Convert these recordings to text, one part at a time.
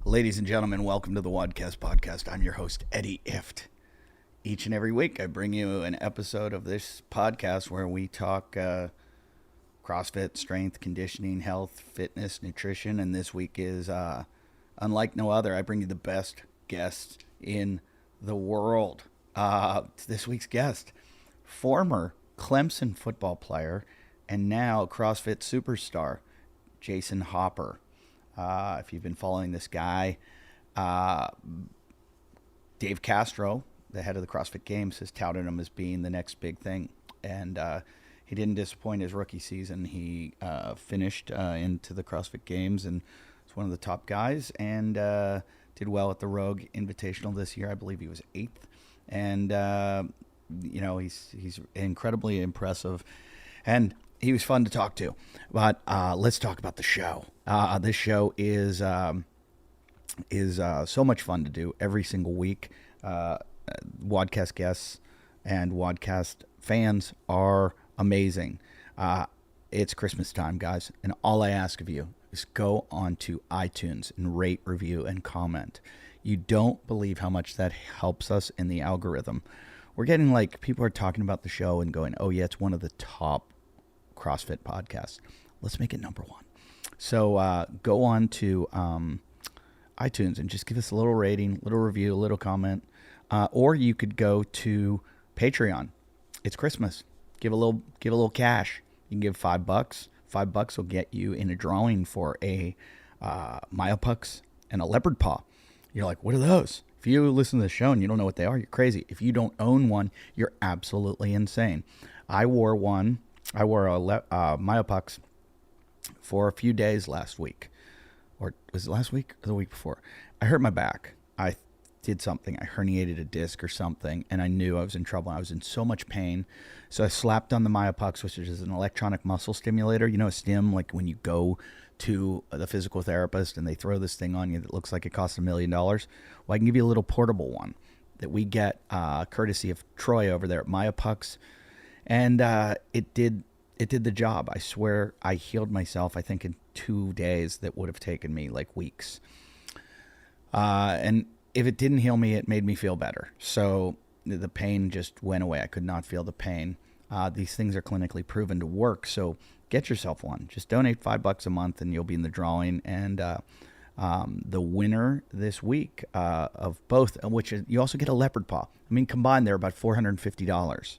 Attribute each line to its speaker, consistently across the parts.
Speaker 1: Ladies and gentlemen, welcome to the Wodcast podcast. I'm your host, Eddie Ifft. Each and every week, I bring you an episode of this podcast where we talk CrossFit, strength, conditioning, health, fitness, nutrition, and this week is unlike no other. I bring you the best guests in the world. This week's guest, former Clemson football player and now CrossFit superstar, Jayson Hopper. If you've been following this guy, Dave Castro, the head of the CrossFit Games, has touted him as being the next big thing. And he didn't disappoint his rookie season. He finished into the CrossFit Games and was one of the top guys and did well at the Rogue Invitational this year. I believe he was 8th. And, he's incredibly impressive. And he was fun to talk to. But let's talk about the show. This show is so much fun to do every single week. Wodcast guests and Wodcast fans are amazing. It's Christmas time, guys, and all I ask of you is go onto iTunes and rate, review, and comment. You don't believe how much that helps us in the algorithm. We're getting people are talking about the show and going, oh yeah, it's one of the top CrossFit podcasts. Let's make it number one. So go on to iTunes and just give us a little rating, little review, a little comment. Or you could go to Patreon. It's Christmas. Give a little cash. You can give $5. $5 will get you in a drawing for a Myopux and a leopard paw. You're like, what are those? If you listen to the show and you don't know what they are, you're crazy. If you don't own one, you're absolutely insane. I wore one. I wore a Myopux for a few days last week. Or was it last week or the week before? I hurt my back. I did something. I herniated a disc or something, and I knew I was in trouble. I was in so much pain. So I slapped on the Myopux, which is an electronic muscle stimulator. You know, a stim, like when you go to the physical therapist and they throw this thing on you that looks like it costs $1 million. Well, I can give you a little portable one that we get courtesy of Troy over there at Myopux. And it did the job. I swear I healed myself, I think, in 2 days that would have taken me weeks. And if it didn't heal me, it made me feel better. So the pain just went away. I could not feel the pain. These things are clinically proven to work. So get yourself one. Just donate $5 a month and you'll be in the drawing. And the winner this week of both, which is, you also get a leopard paw. I mean, combined, they're about $450.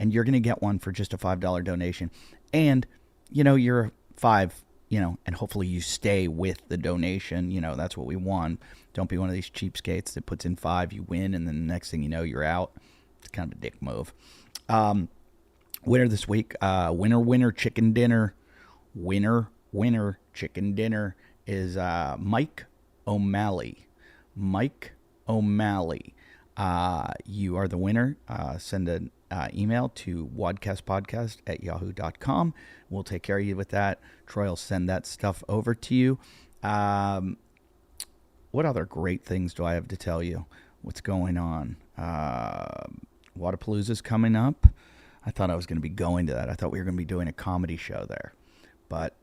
Speaker 1: And you're going to get one for just a $5 donation. And, you're $5, and hopefully you stay with the donation. That's what we want. Don't be one of these cheapskates that puts in $5, you win, and then the next thing you know, you're out. It's kind of a dick move. Winner this week, winner chicken dinner. Winner chicken dinner is Mike O'Malley. Mike O'Malley. You are the winner. Send an email to wodcastpodcast@yahoo.com. We'll take care of you with that. Troy will send that stuff over to you. What other great things do I have to tell you? What's going on? Wodapalooza's coming up. I thought I was going to be going to that. I thought we were going to be doing a comedy show there. But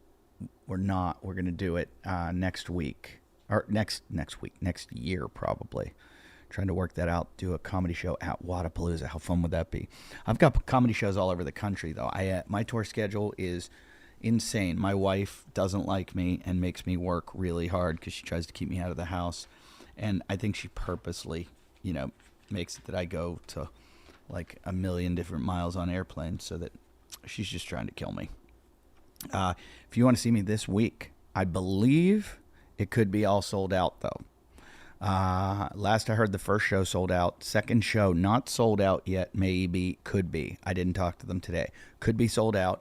Speaker 1: we're not. We're going to do it next week. Or next year, probably. Trying to work that out, do a comedy show at Wodapalooza. How fun would that be? I've got comedy shows all over the country, though. My tour schedule is insane. My wife doesn't like me and makes me work really hard because she tries to keep me out of the house. And I think she purposely, makes it that I go to a million different miles on airplanes so that she's just trying to kill me. If you want to see me this week, I believe it could be all sold out, though. Last I heard, the first show sold out. Second show not sold out yet. Maybe, could be. I didn't talk to them today. Could be sold out.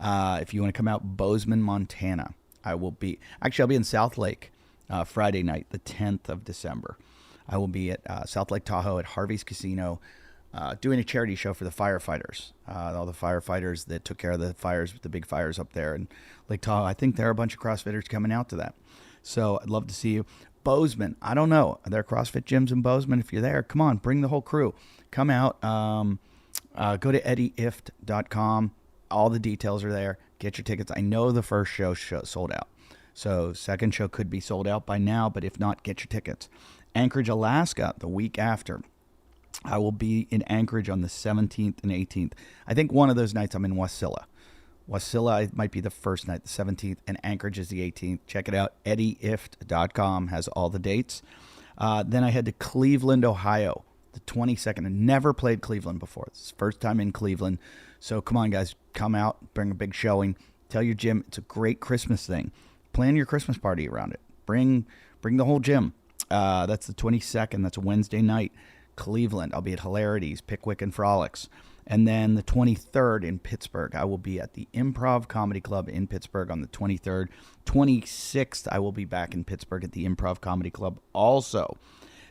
Speaker 1: If you want to come out, Bozeman, Montana, I'll be in South Lake Friday night, the 10th of December. I will be at South Lake Tahoe at Harvey's Casino doing a charity show for the firefighters. All the firefighters that took care of the fires, the big fires up there in Lake Tahoe. I think there are a bunch of CrossFitters coming out to that. So I'd love to see you. Bozeman, I don't know. Are there CrossFit gyms in Bozeman? If you're there, come on, bring the whole crew. Come out. Go to eddieifft.com. All the details are there. Get your tickets. I know the first show sold out. So second show could be sold out by now, but if not, get your tickets. Anchorage, Alaska, the week after. I will be in Anchorage on the 17th and 18th. I think one of those nights I'm in Wasilla. Wasilla might be the first night, the 17th, and Anchorage is the 18th. Check it out. EddieIfft.com has all the dates. Then I head to Cleveland, Ohio, the 22nd. I never played Cleveland before. It's the first time in Cleveland. So come on, guys. Come out. Bring a big showing. Tell your gym it's a great Christmas thing. Plan your Christmas party around it. Bring the whole gym. That's the 22nd. That's a Wednesday night. Cleveland. I'll be at Hilarities, Pickwick, and Frolics. And then the 23rd in Pittsburgh, I will be at the Improv Comedy Club in Pittsburgh on the 23rd. 26th, I will be back in Pittsburgh at the Improv Comedy Club also.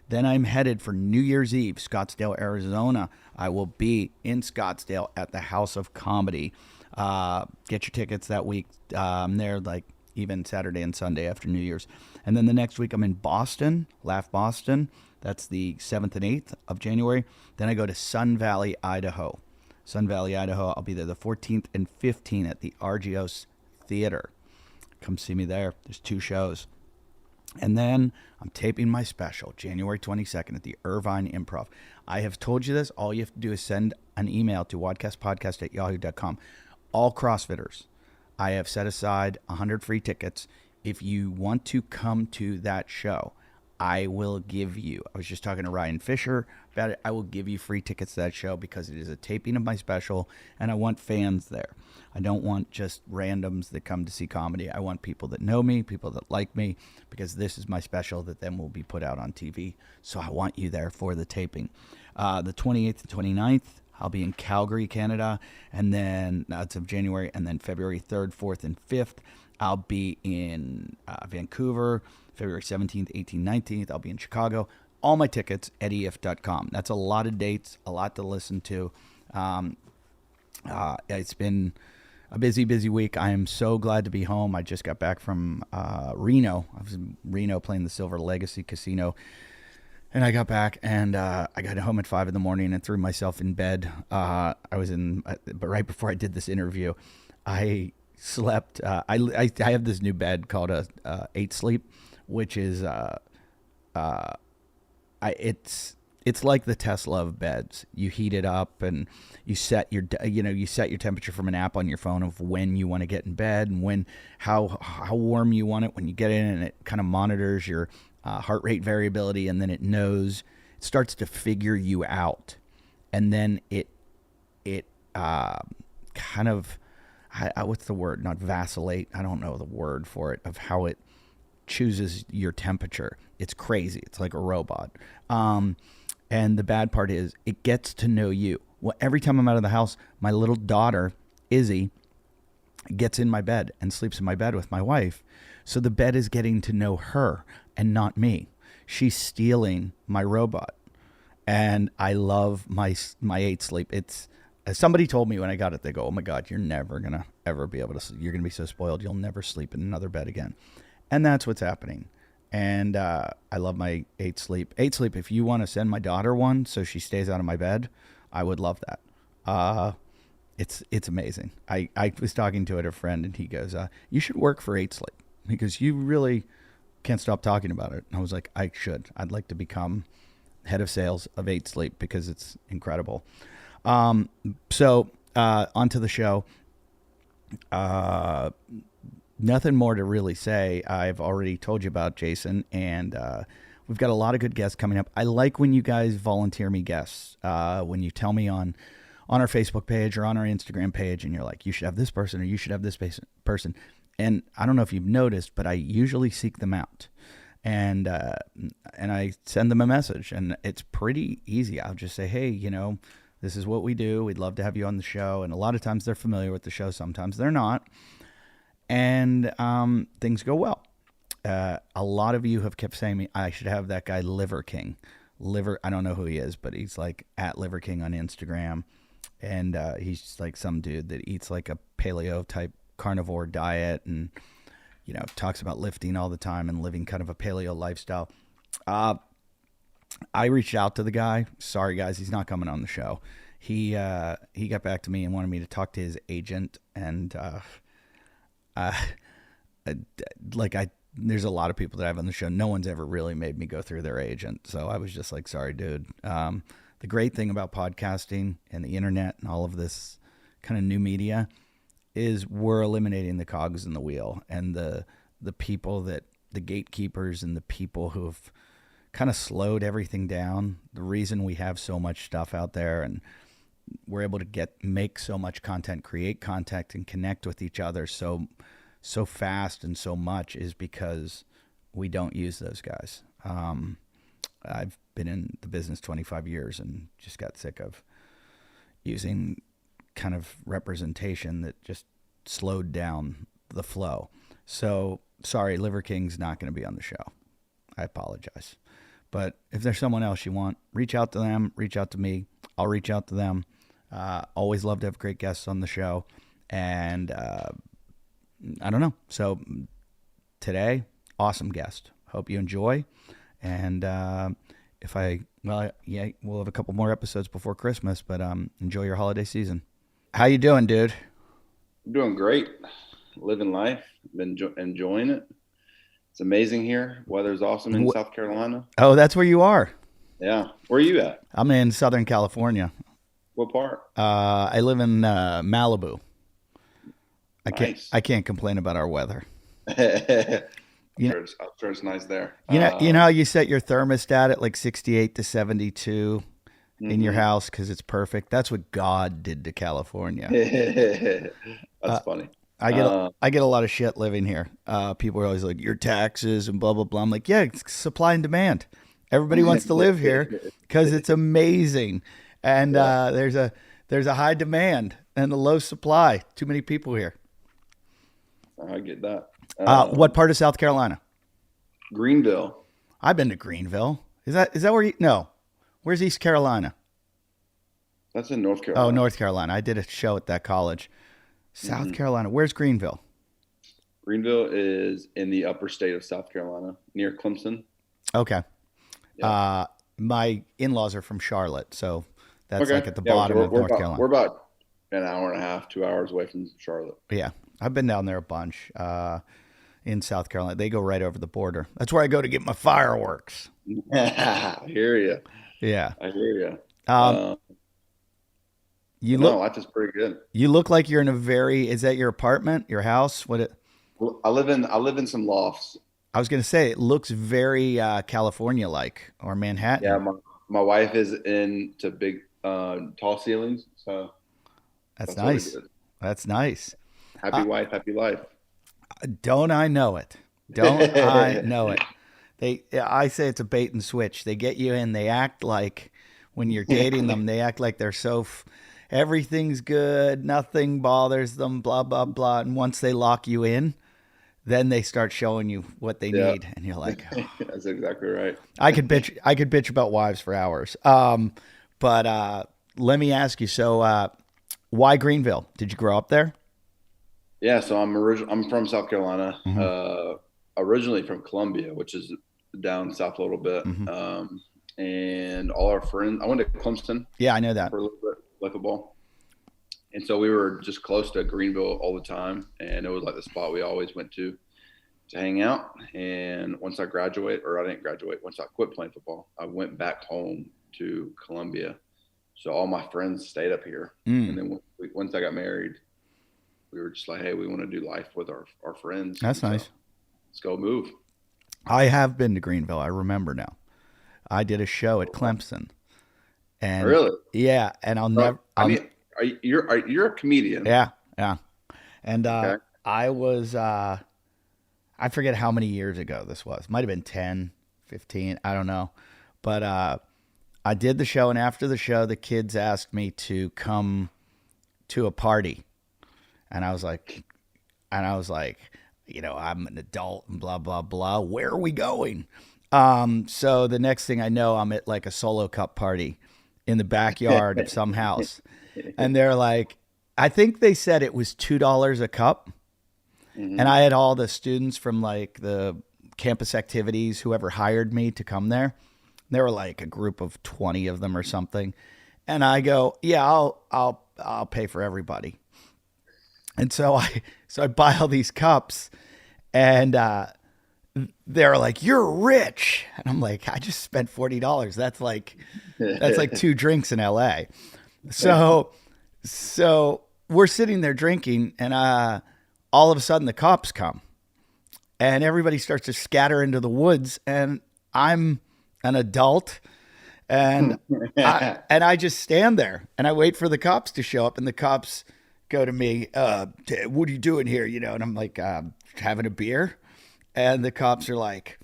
Speaker 1: Then I'm headed for New Year's Eve, Scottsdale, Arizona. I will be in Scottsdale at the House of Comedy. Get your tickets that week. I'm there like even Saturday and Sunday after New Year's. And then the next week I'm in Boston, Laugh Boston. That's the 7th and 8th of January. Then I go to Sun Valley, Idaho. Sun Valley, Idaho. I'll be there the 14th and 15th at the Argios Theater. Come see me there. There's 2 shows. And then I'm taping my special, January 22nd at the Irvine Improv. I have told you this. All you have to do is send an email to wodcastpodcast@yahoo.com. All CrossFitters, I have set aside 100 free tickets. If you want to come to that show, I will give you, I was just talking to Ryan Fisher about it, I will give you free tickets to that show because it is a taping of my special and I want fans there. I don't want just randoms that come to see comedy. I want people that know me, people that like me, because this is my special that then will be put out on TV. So I want you there for the taping. The 28th and 29th, I'll be in Calgary, Canada, and then that's of January, and then February 3rd, 4th, and 5th, I'll be in Vancouver. February 17th, 18th, 19th, I'll be in Chicago. All my tickets, EddieIfft.com. That's a lot of dates, a lot to listen to. It's been a busy week. I am so glad to be home. I just got back from Reno. I was in Reno playing the Silver Legacy Casino. And I got back and I got home at 5 in the morning and threw myself in bed. But right before I did this interview, I slept. I have this new bed called a 8 Sleep, which is it's like the Tesla of beds. You heat it up and you set your temperature from an app on your phone of when you want to get in bed and how warm you want it when you get in, and it kind of monitors your heart rate variability, and then it starts to figure you out, and then it kind of what's the word? Not vacillate. I don't know the word for it of how it chooses your temperature. It's crazy. It's like a robot. And the bad part is it gets to know you. Well, every time I'm out of the house, my little daughter, Izzy, gets in my bed and sleeps in my bed with my wife. So the bed is getting to know her and not me. She's stealing my robot. And I love my 8 Sleep. It's, as somebody told me when I got it, they go, "Oh my God, you're never going to ever be able to sleep. You're going to be so spoiled. You'll never sleep in another bed again." And that's what's happening. And I love my 8 Sleep. 8 Sleep, if you want to send my daughter one so she stays out of my bed, I would love that. It's amazing. I was talking to a friend, and he goes, "You should work for 8 Sleep." He goes, "You really can't stop talking about it." And I was like, I should. I'd like to become head of sales of 8 Sleep because it's incredible. So onto the show. Nothing more to really say. I've already told you about Jayson, and we've got a lot of good guests coming up. I like when you guys volunteer me guests, when you tell me on our Facebook page or on our Instagram page, and you're like, "You should have this person," or "You should have this person." And I don't know if you've noticed, but I usually seek them out, and I send them a message, and it's pretty easy. I'll just say, "Hey, this is what we do. We'd love to have you on the show." And a lot of times they're familiar with the show. Sometimes they're not. And things go well. A lot of you have kept saying to me, I should have that guy Liver King. I don't know who he is, but he's like at Liver King on Instagram. And he's just like some dude that eats like a paleo type carnivore diet and, talks about lifting all the time and living kind of a paleo lifestyle. I reached out to the guy. Sorry, guys, he's not coming on the show. He got back to me and wanted me to talk to his agent, and there's a lot of people that I have on the show. No one's ever really made me go through their agent. So I was just like, sorry, dude. The great thing about podcasting and the internet and all of this kind of new media is we're eliminating the cogs in the wheel, and the people that the gatekeepers and the people who have kind of slowed everything down. The reason we have so much stuff out there and we're able to make so much content, create content, and connect with each other so fast and so much is because we don't use those guys. I've been in the business 25 years and just got sick of using kind of representation that just slowed down the flow. So sorry, Liver King's not going to be on the show. I apologize. But if there's someone else you want, reach out to them, reach out to me. I'll reach out to them. Always love to have great guests on the show. And I don't know. So today, awesome guest. Hope you enjoy. And we'll have a couple more episodes before Christmas, but enjoy your holiday season. How you doing, dude?
Speaker 2: I'm doing great. Living life. Been enjoying it. It's amazing here. Weather's awesome in South Carolina.
Speaker 1: Oh, that's where you are?
Speaker 2: Yeah. Where are you at?
Speaker 1: I'm in Southern California.
Speaker 2: What part?
Speaker 1: I live in Malibu.
Speaker 2: Nice.
Speaker 1: I can't complain about our weather.
Speaker 2: I'm sure it's nice there.
Speaker 1: You know how you set your thermostat at like 68 to 72 in your house because it's perfect? That's what God did to California.
Speaker 2: That's funny.
Speaker 1: I get a lot of shit living here. People are always like, your taxes and blah, blah, blah. I'm like, yeah, it's supply and demand. Everybody wants to live here because it's amazing. And there's a high demand and a low supply. Too many people here.
Speaker 2: I get that.
Speaker 1: What part of South Carolina?
Speaker 2: Greenville.
Speaker 1: I've been to Greenville. Is that where you? No. Where's East Carolina?
Speaker 2: That's in North Carolina.
Speaker 1: Oh, North Carolina. I did a show at that college. South Carolina. Where's Greenville?
Speaker 2: Greenville is in the upper state of South Carolina, near Clemson.
Speaker 1: Okay. Yeah. My in-laws are from Charlotte, so that's like at the bottom of North Carolina.
Speaker 2: We're about an hour and a half, 2 hours away from Charlotte.
Speaker 1: Yeah. I've been down there a bunch in South Carolina. They go right over the border. That's where I go to get my fireworks.
Speaker 2: I hear you.
Speaker 1: Yeah.
Speaker 2: I hear you. Life is pretty good.
Speaker 1: You look like you're in is that your apartment, your house? Well,
Speaker 2: I live in some lofts.
Speaker 1: I was going to say, it looks very California-like or Manhattan.
Speaker 2: Yeah, my wife is into big, tall ceilings, so
Speaker 1: that's nice. That's nice.
Speaker 2: Happy wife, happy life.
Speaker 1: Don't I know it? Don't I know it? I say it's a bait and switch. They get you in. They act like when you're dating them, they act like they're everything's good, nothing bothers them, blah, blah, blah. And once they lock you in, then they start showing you what they need. And you're like, oh.
Speaker 2: That's exactly right.
Speaker 1: I could bitch about wives for hours. But let me ask you, so why Greenville? Did you grow up there?
Speaker 2: Yeah, so I'm from South Carolina, originally from Columbia, which is down south a little bit. And all our friends, I went to Clemson.
Speaker 1: Yeah, I know that.
Speaker 2: For a little bit, play football. And so we were just close to Greenville all the time. And it was like the spot we always went to hang out. And once I once I quit playing football, I went back home to Columbia. So all my friends stayed up here. And then once I got married, we were just like, hey, we want to do life with our friends.
Speaker 1: That's nice.
Speaker 2: Let's go move.
Speaker 1: I have been to Greenville. I remember now. I did a show at Clemson. And
Speaker 2: really?
Speaker 1: Yeah. And
Speaker 2: you're a comedian.
Speaker 1: Yeah. Yeah. And I was, I forget how many years ago this was. Might have been 10, 15. I don't know. But I did the show. And after the show, the kids asked me to come to a party. And I was like, I'm an adult and blah, blah, blah. Where are we going? So the next thing I know, I'm at like a solo cup party in the backyard of some house. And they're like, I think they said it was $2 a cup. And I had all the students from like the campus activities, whoever hired me to come there. There were like a group of 20 of them or something. And I go, yeah, I'll pay for everybody. And so I buy all these cups, And they're like, "You're rich," and I'm like, "I just spent $40. That's like 2 drinks in LA." So we're sitting there drinking, and all of a sudden the cops come, and everybody starts to scatter into the woods, and I'm an adult, and I just stand there and I wait for the cops to show up, and the cops go to me, "What are you doing here?" And I'm like, "Having a beer," and the cops are like,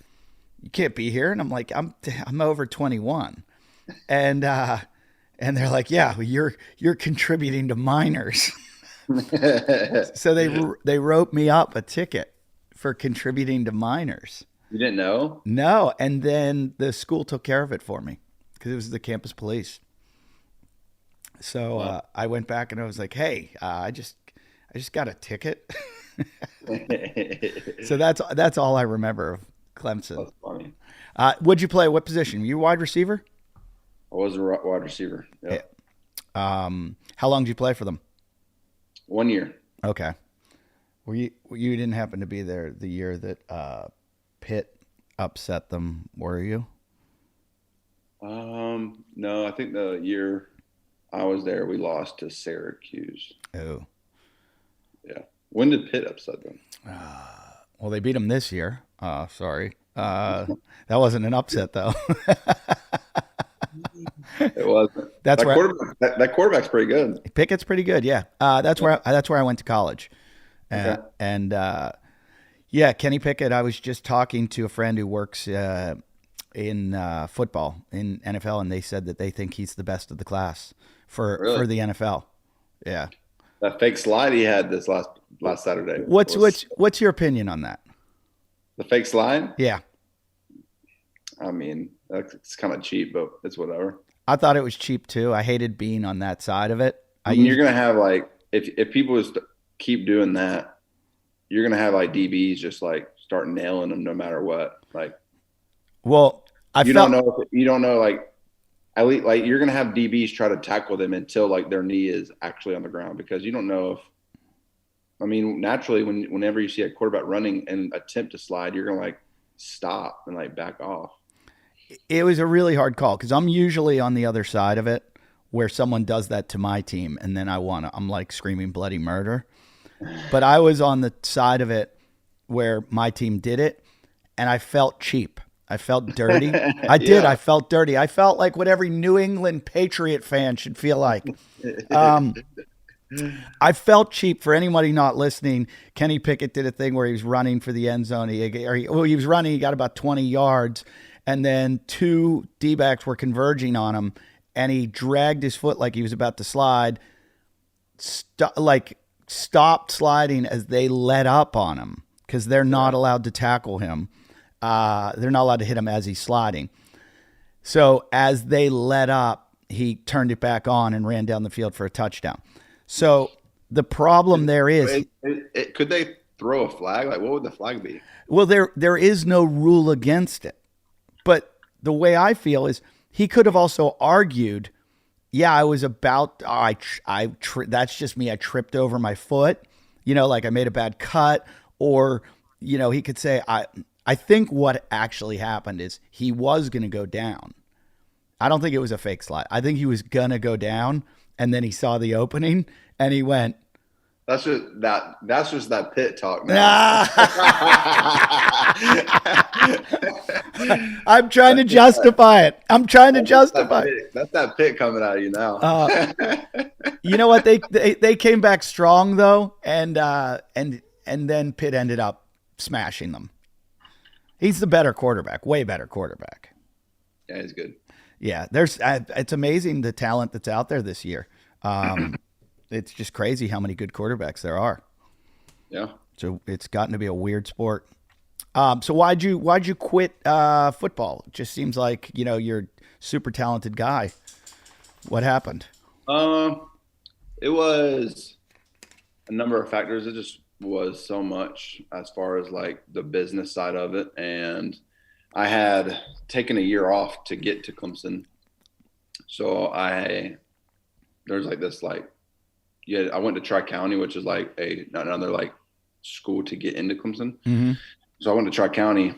Speaker 1: "You can't be here," and I'm like, "I'm over 21," and they're like, "Yeah, well, you're contributing to minors." So they wrote me up a ticket for contributing to minors.
Speaker 2: You didn't know?
Speaker 1: No, and then the school took care of it for me because it was the campus police. So I went back and I was like, "Hey, I just got a ticket." So that's all I remember of Clemson.
Speaker 2: That's funny.
Speaker 1: What'd you play? What position? Were you wide receiver?
Speaker 2: I was a wide receiver. Yeah.
Speaker 1: How long did you play for them?
Speaker 2: 1 year.
Speaker 1: Okay. You didn't happen to be there the year that Pitt upset them, were you?
Speaker 2: No, I think the year I was there, we lost to Syracuse.
Speaker 1: Oh.
Speaker 2: Yeah. When did Pitt upset them?
Speaker 1: Well, they beat them this year. Sorry. That wasn't an upset, though.
Speaker 2: It wasn't.
Speaker 1: That's
Speaker 2: that quarterback's pretty good.
Speaker 1: Pickett's pretty good, yeah. That's where I went to college.
Speaker 2: Okay.
Speaker 1: And yeah, Kenny Pickett. I was just talking to a friend who works in football in NFL, and they said that they think he's the best of the class for the NFL. Yeah.
Speaker 2: That fake slide he had this last Saturday.
Speaker 1: What's your opinion on that?
Speaker 2: The fake slide?
Speaker 1: Yeah.
Speaker 2: I mean, it's kind of cheap, but it's whatever.
Speaker 1: I thought it was cheap too. I hated being on that side of it.
Speaker 2: You're gonna have like if people just keep doing that, you're gonna have like DBs just like start nailing them no matter what. Like,
Speaker 1: well, you don't
Speaker 2: know like at least like you're gonna have DBs try to tackle them until like their knee is actually on the ground, because you don't know if. I mean, naturally, whenever you see a quarterback running and attempt to slide, you're gonna like stop and like back off.
Speaker 1: It was a really hard call because I'm usually on the other side of it, where someone does that to my team, and then I'm like screaming bloody murder. But I was on the side of it where my team did it, and I felt cheap. I felt dirty. I did. I felt dirty. I felt like what every New England Patriot fan should feel like. I felt cheap. For anybody not listening, Kenny Pickett did a thing where he was running for the end zone. He was running. He got about 20 yards, and then 2 D-backs were converging on him, and he dragged his foot like he was about to slide, stopped sliding as they let up on him because they're not allowed to tackle him. They're not allowed to hit him as he's sliding. So as they let up, he turned it back on and ran down the field for a touchdown. So the problem there is...
Speaker 2: Could they throw a flag? Like, what would the flag be?
Speaker 1: Well, there is no rule against it. But the way I feel is he could have also argued, yeah, I was about... that's just me. I tripped over my foot. Like I made a bad cut. Or, he could say, I think what actually happened is he was going to go down. I don't think it was a fake slide. I think he was going to go down, and then he saw the opening, and he went.
Speaker 2: That's just that Pitt talk, man.
Speaker 1: I'm trying to justify it.
Speaker 2: That's that Pitt coming out of you now.
Speaker 1: You know what? They came back strong though, and then Pitt ended up smashing them. He's the better quarterback, way better quarterback.
Speaker 2: Yeah, he's good.
Speaker 1: Yeah, it's amazing the talent that's out there this year. It's just crazy how many good quarterbacks there are.
Speaker 2: Yeah.
Speaker 1: So it's gotten to be a weird sport. So why'd you quit football? It just seems like you're a super talented guy. What happened?
Speaker 2: It was a number of factors. It just was so much as far as like the business side of it, and I had taken a year off to get to Clemson. So there's like this like, yeah, I went to Tri-County, which is like another like school to get into Clemson.
Speaker 1: Mm-hmm.
Speaker 2: So I went to Tri-County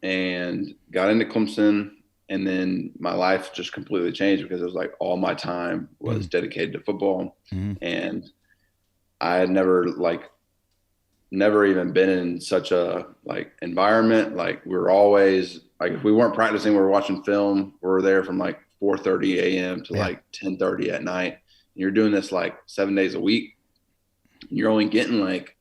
Speaker 2: and got into Clemson. And then my life just completely changed because it was like all my time was dedicated to football.
Speaker 1: Mm-hmm.
Speaker 2: And I had never even been in such a like environment. Like we were always like, if we weren't practicing, we were watching film. We were there from like 4:30 a.m. to like 10:30 at night. And you're doing this like 7 days a week. You're only getting like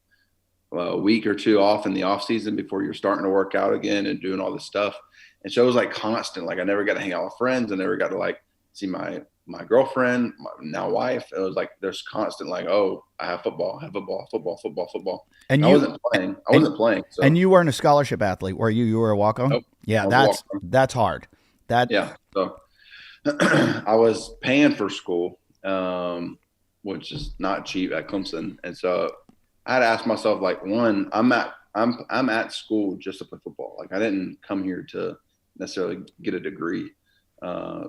Speaker 2: a week or two off in the off season before you're starting to work out again and doing all this stuff. And so it was like constant. Like I never got to hang out with friends. I never got to like see my girlfriend, my now wife. It was like there's constant like, oh, I have football. And I wasn't playing. So.
Speaker 1: And you weren't a scholarship athlete, were you? You were a walk-on?
Speaker 2: Nope.
Speaker 1: Yeah, that's hard.
Speaker 2: So I was paying for school, which is not cheap at Clemson. And so I had to ask myself, like, one, I'm at school just to play football. Like I didn't come here to necessarily get a degree,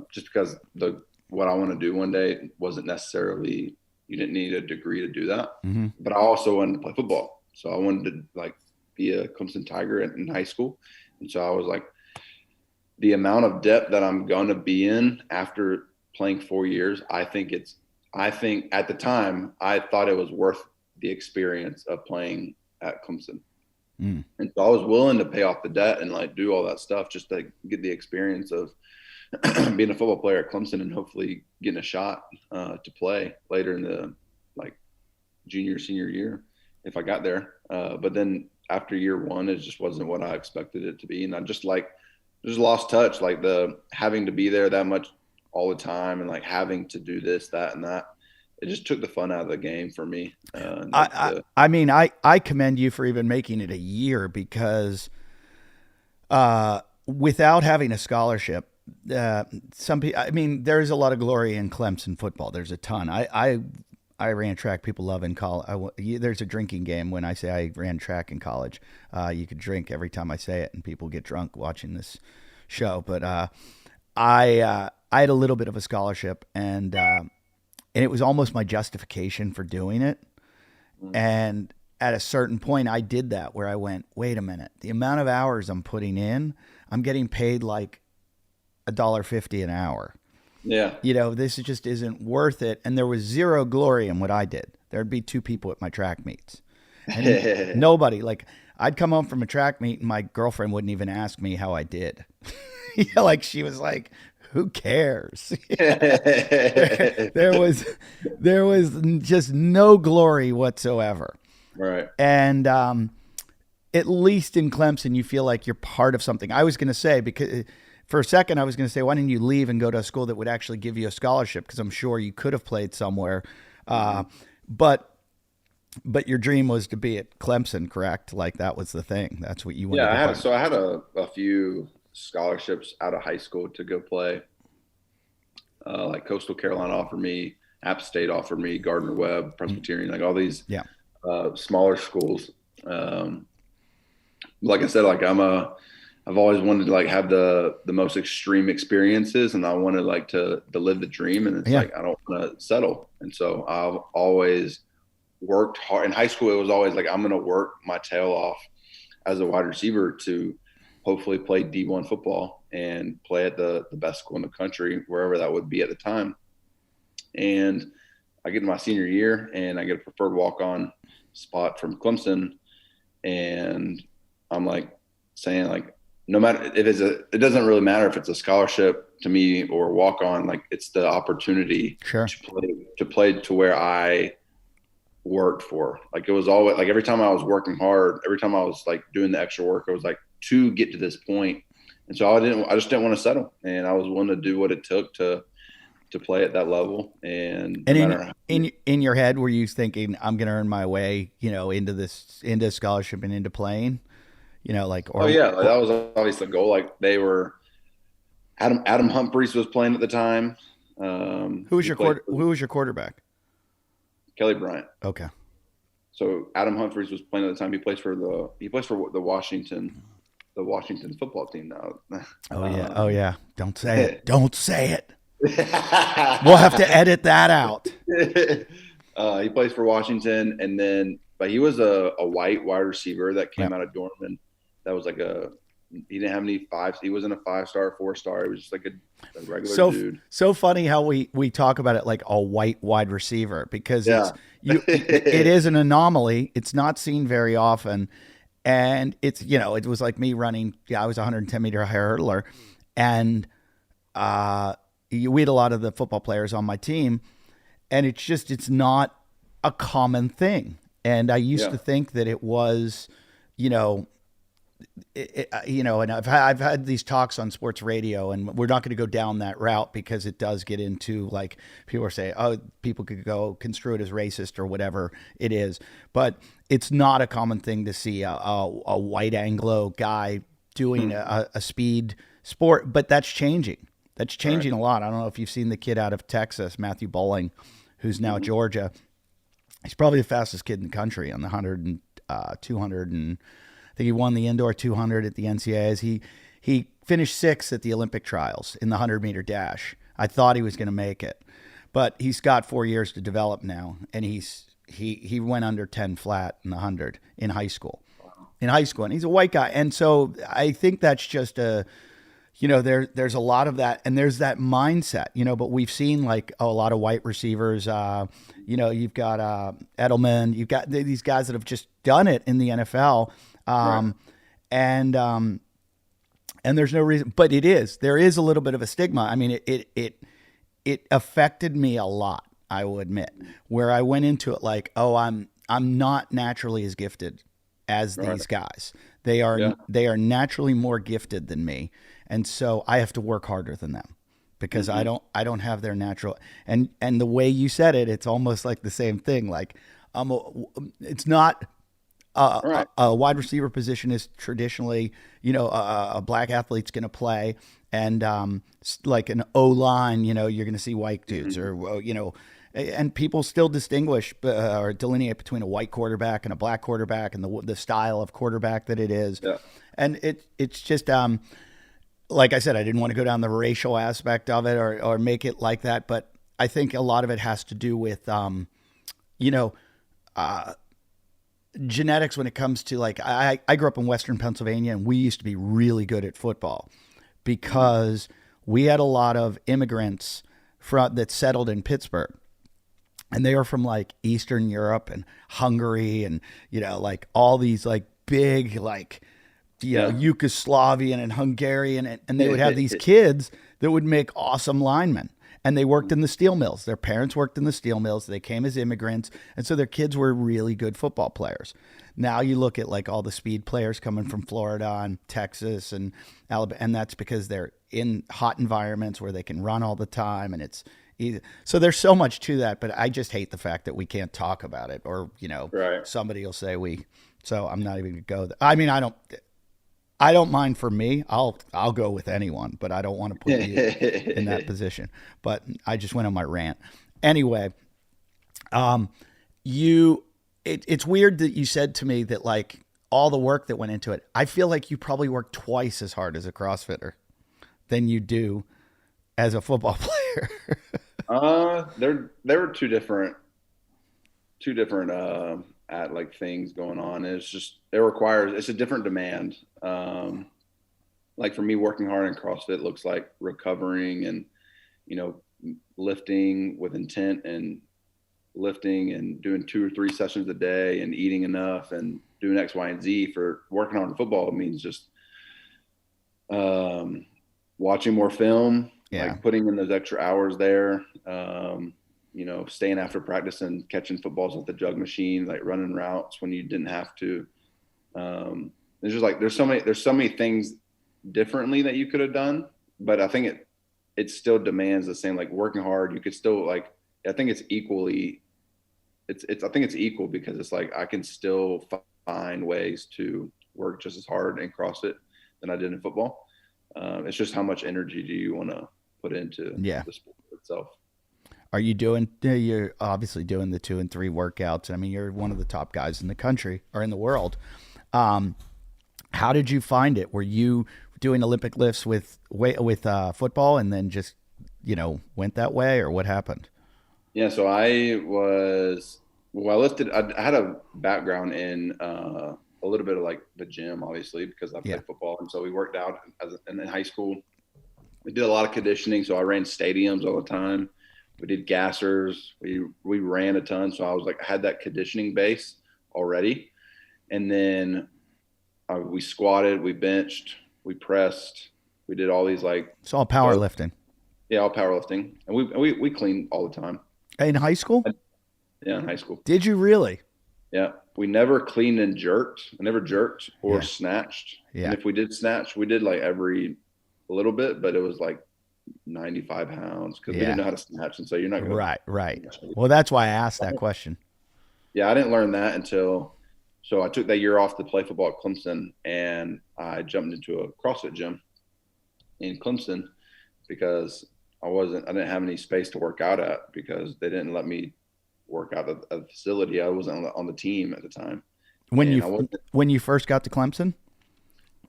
Speaker 2: just because what I want to do one day wasn't necessarily, you didn't need a degree to do that.
Speaker 1: Mm-hmm.
Speaker 2: But I also wanted to play football. So I wanted to like be a Clemson Tiger in high school. And so I was like, the amount of depth that I'm going to be in after playing 4 years, I think at the time I thought it was worth the experience of playing at Clemson. And so I was willing to pay off the debt and like do all that stuff just to get the experience of being a football player at Clemson and hopefully getting a shot to play later in the like junior, senior year if I got there. But then after year one, it just wasn't what I expected it to be. And I just lost touch, like the having to be there that much all the time and like having to do this, that, and that. It just took the fun out of the game for me.
Speaker 1: I mean, I commend you for even making it a year because without having a scholarship, some people, I mean, there's a lot of glory in Clemson football. There's a ton. I ran track. People love in college. There's a drinking game when I say I ran track in college. You could drink every time I say it, and people get drunk watching this show. But I had a little bit of a scholarship, and it was almost my justification for doing it. And at a certain point, I did that where I went, wait a minute, the amount of hours I'm putting in, I'm getting paid like $1.50 an hour.
Speaker 2: Yeah.
Speaker 1: You know, this just isn't worth it. And there was zero glory in what I did. There'd be 2 people at my track meets. And nobody, like, I'd come home from a track meet and my girlfriend wouldn't even ask me how I did. Yeah, like she was like, who cares? there was just no glory whatsoever.
Speaker 2: Right.
Speaker 1: And at least in Clemson, you feel like you're part of something. I was going to say, because for a second, I was going to say, why didn't you leave and go to a school that would actually give you a scholarship? Because I'm sure you could have played somewhere. But your dream was to be at Clemson, correct? Like that was the thing. That's what you wanted to play.
Speaker 2: So I had a few scholarships out of high school to go play. Like Coastal Carolina offered me, App State offered me, Gardner Webb, Presbyterian, like all these smaller schools. Like I said, like I've always wanted to like have the most extreme experiences, and I wanted like to live the dream, and it's like I don't want to settle. And so I've always worked hard. In high school, it was always like I'm going to work my tail off as a wide receiver to hopefully play D1 football and play at the best school in the country, wherever that would be at the time. And I get to my senior year and I get a preferred walk-on spot from Clemson. And I'm like saying like, no matter if it doesn't really matter if it's a scholarship to me or walk-on, like it's the opportunity to play to where I worked for. Like it was always like every time I was working hard, every time I was like doing the extra work, I was like to get to this point. And so I just didn't want to settle, and I was willing to do what it took to play at that level. And
Speaker 1: in your head, were you thinking I'm going to earn my way, you know, into scholarship and into playing, you know, like, or,
Speaker 2: that was obviously the goal. Like they were, Adam Humphries was playing at the time.
Speaker 1: Who was your quarterback?
Speaker 2: Kelly Bryant.
Speaker 1: Okay.
Speaker 2: So Adam Humphries was playing at the time. He plays for the Washington football team now.
Speaker 1: Oh yeah. Don't say it. Don't say it. We'll have to edit that out.
Speaker 2: He plays for Washington, and then but he was a white wide receiver that came
Speaker 1: Yeah.
Speaker 2: out of Dorman. That was like he didn't have any fives. He wasn't a 5-star, 4-star. He was just like a regular dude.
Speaker 1: So funny how we talk about it like a white wide receiver, because
Speaker 2: Yeah.
Speaker 1: it is an anomaly. It's not seen very often. And it's, it was like me running. Yeah, I was a 110-meter hurdler, and we had a lot of the football players on my team, and it's not a common thing. And I used to think that it was, and I've had these talks on sports radio, and we're not going to go down that route because it does get into, like, people are saying, oh, people could go construe it as racist or whatever it is, but it's not a common thing to see a white Anglo guy doing a speed sport, but that's changing. That's changing a lot. I don't know if you've seen the kid out of Texas, Matthew Bowling, who's now at Georgia. He's probably the fastest kid in the country on the 100 and 200, and I think he won the indoor 200 at the NCAAs. He finished sixth at the Olympic trials in the 100-meter dash. I thought he was going to make it, but he's got 4 years to develop now, and he went under 10 flat in the 100 in high school. And he's a white guy, and so I think that's just there's a lot of that, and there's that mindset, but we've seen like a lot of white receivers, you've got Edelman, you've got these guys that have just done it in the NFL. And there's no reason, but there is a little bit of a stigma. I mean, it affected me a lot, I will admit, where I went into it like, oh, I'm not naturally as gifted as these guys. They are naturally more gifted than me. And so I have to work harder than them because I don't have their natural, and the way you said it, it's almost like the same thing. Like, it's not a wide receiver position is traditionally, a black athlete's going to play, and like an O-line, you're going to see white dudes or, and people still distinguish or delineate between a white quarterback and a black quarterback and the style of quarterback that it is. Yeah. And it's just, like I said, I didn't want to go down the racial aspect of it or make it like that, but I think a lot of it has to do with, genetics when it comes to, like, I grew up in Western Pennsylvania, and we used to be really good at football because we had a lot of immigrants that settled in Pittsburgh, and they were from like Eastern Europe and Hungary and, like all these like big, like, Yugoslavian and Hungarian, and they would have these kids that would make awesome linemen. And they worked in the steel mills. Their parents worked in the steel mills. They came as immigrants. And so their kids were really good football players. Now you look at like all the speed players coming from Florida and Texas and Alabama, and that's because they're in hot environments where they can run all the time. And it's easy. So there's so much to that, but I just hate the fact that we can't talk about it, or, somebody will say so I'm not even going to go there. I mean, I don't mind. For me, I'll go with anyone, but I don't want to put you in that position. But I just went on my rant. Anyway, it's weird that you said to me that, like, all the work that went into it. I feel like you probably work twice as hard as a CrossFitter than you do as a football player.
Speaker 2: There were two different at like things going on. It's just, it's a different demand. Like for me, working hard in CrossFit looks like recovering and, lifting with intent and lifting and doing 2 or 3 sessions a day and eating enough and doing X, Y, and Z. For working hard in football, it means just, watching more film, like putting in those extra hours there, staying after practice and catching footballs at the jug machine, like running routes when you didn't have to. There's just like, there's so many things differently that you could have done, but I think it still demands the same, like working hard. You could still, like, I think it's equally, I think it's equal because it's like, I can still find ways to work just as hard in CrossFit than I did in football. It's just how much energy do you want to put into the sport itself.
Speaker 1: Are you you're obviously doing the 2 and 3 workouts. I mean, you're one of the top guys in the country or in the world. How did you find it? Were you doing Olympic lifts with football and then just, went that way, or what happened?
Speaker 2: Yeah. So I was Well, I lifted. I had a background in a little bit of like the gym, obviously, because I
Speaker 1: Yeah.
Speaker 2: played football, and so we worked out in high school. We did a lot of conditioning, so I ran stadiums all the time. We did gassers. We ran a ton, so I was like I had that conditioning base already, and then we squatted, we benched, we pressed, we did all these like
Speaker 1: It's all powerlifting.
Speaker 2: yeah, all powerlifting, and we cleaned all the time.
Speaker 1: In high school?
Speaker 2: Yeah, in high school.
Speaker 1: Did you really?
Speaker 2: Yeah, we never cleaned and jerked. I never jerked or
Speaker 1: Yeah.
Speaker 2: snatched.
Speaker 1: Yeah.
Speaker 2: And if we did snatch, we did like every a little bit, but it was like 95 pounds because we
Speaker 1: Yeah.
Speaker 2: didn't know how to snatch, and so you're not going
Speaker 1: Right, right. Well, that's why I asked that question.
Speaker 2: Yeah, I didn't learn that until so I took that year off to play football at Clemson, and I jumped into a CrossFit gym in Clemson because I didn't have any space to work out at because they didn't let me work out at the facility. I wasn't on the team at the time.
Speaker 1: When you first got to Clemson?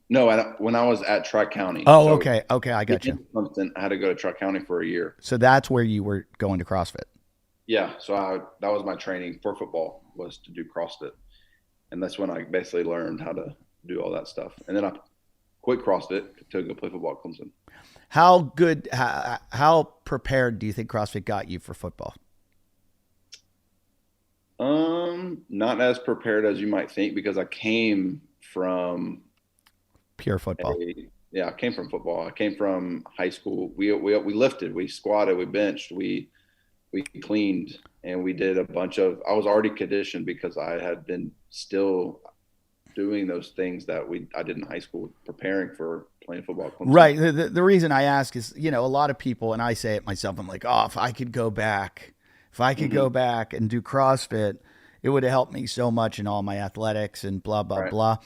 Speaker 2: No, when I was at Tri County.
Speaker 1: Oh,
Speaker 2: So
Speaker 1: okay. Okay, I got you.
Speaker 2: Clemson, I had to go to Tri County for a year.
Speaker 1: So that's where you were going to CrossFit.
Speaker 2: Yeah, so that was my training for football was to do CrossFit, and that's when I basically learned how to do all that stuff. And then I quit CrossFit to go play football at Clemson.
Speaker 1: How prepared do you think CrossFit got you for football?
Speaker 2: Not as prepared as you might think because I came from
Speaker 1: Pure football.
Speaker 2: I came from football. I came from high school. We lifted, we squatted, we benched, we cleaned, and we did a bunch of. I was already conditioned because I had been still doing those things that I did in high school, preparing for playing football.
Speaker 1: Right. The reason I ask is, a lot of people, and I say it myself, I'm like, oh, if I could go back and do CrossFit, it would have helped me so much in all my athletics and blah, blah,
Speaker 2: Right.
Speaker 1: blah.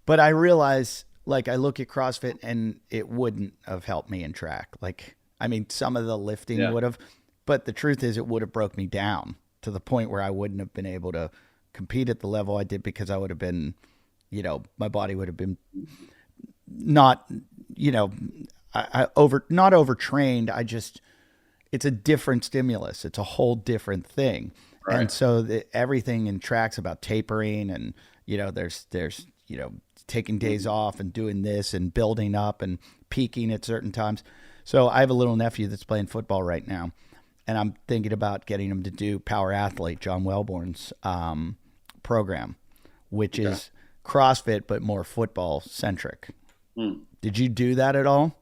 Speaker 1: But I realize, like, I look at CrossFit and it wouldn't have helped me in track. Like, I mean, some of the lifting would have, but the truth is it would have broke me down to the point where I wouldn't have been able to compete at the level I did because I would have been, my body would have been not, not overtrained. It's a different stimulus. It's a whole different thing.
Speaker 2: Right.
Speaker 1: And so everything in track's about tapering and, there's, taking days off and doing this and building up and peaking at certain times. So I have a little nephew that's playing football right now, and I'm thinking about getting him to do Power Athlete, John Wellborn's program, which is CrossFit, but more football centric. Did you do that at all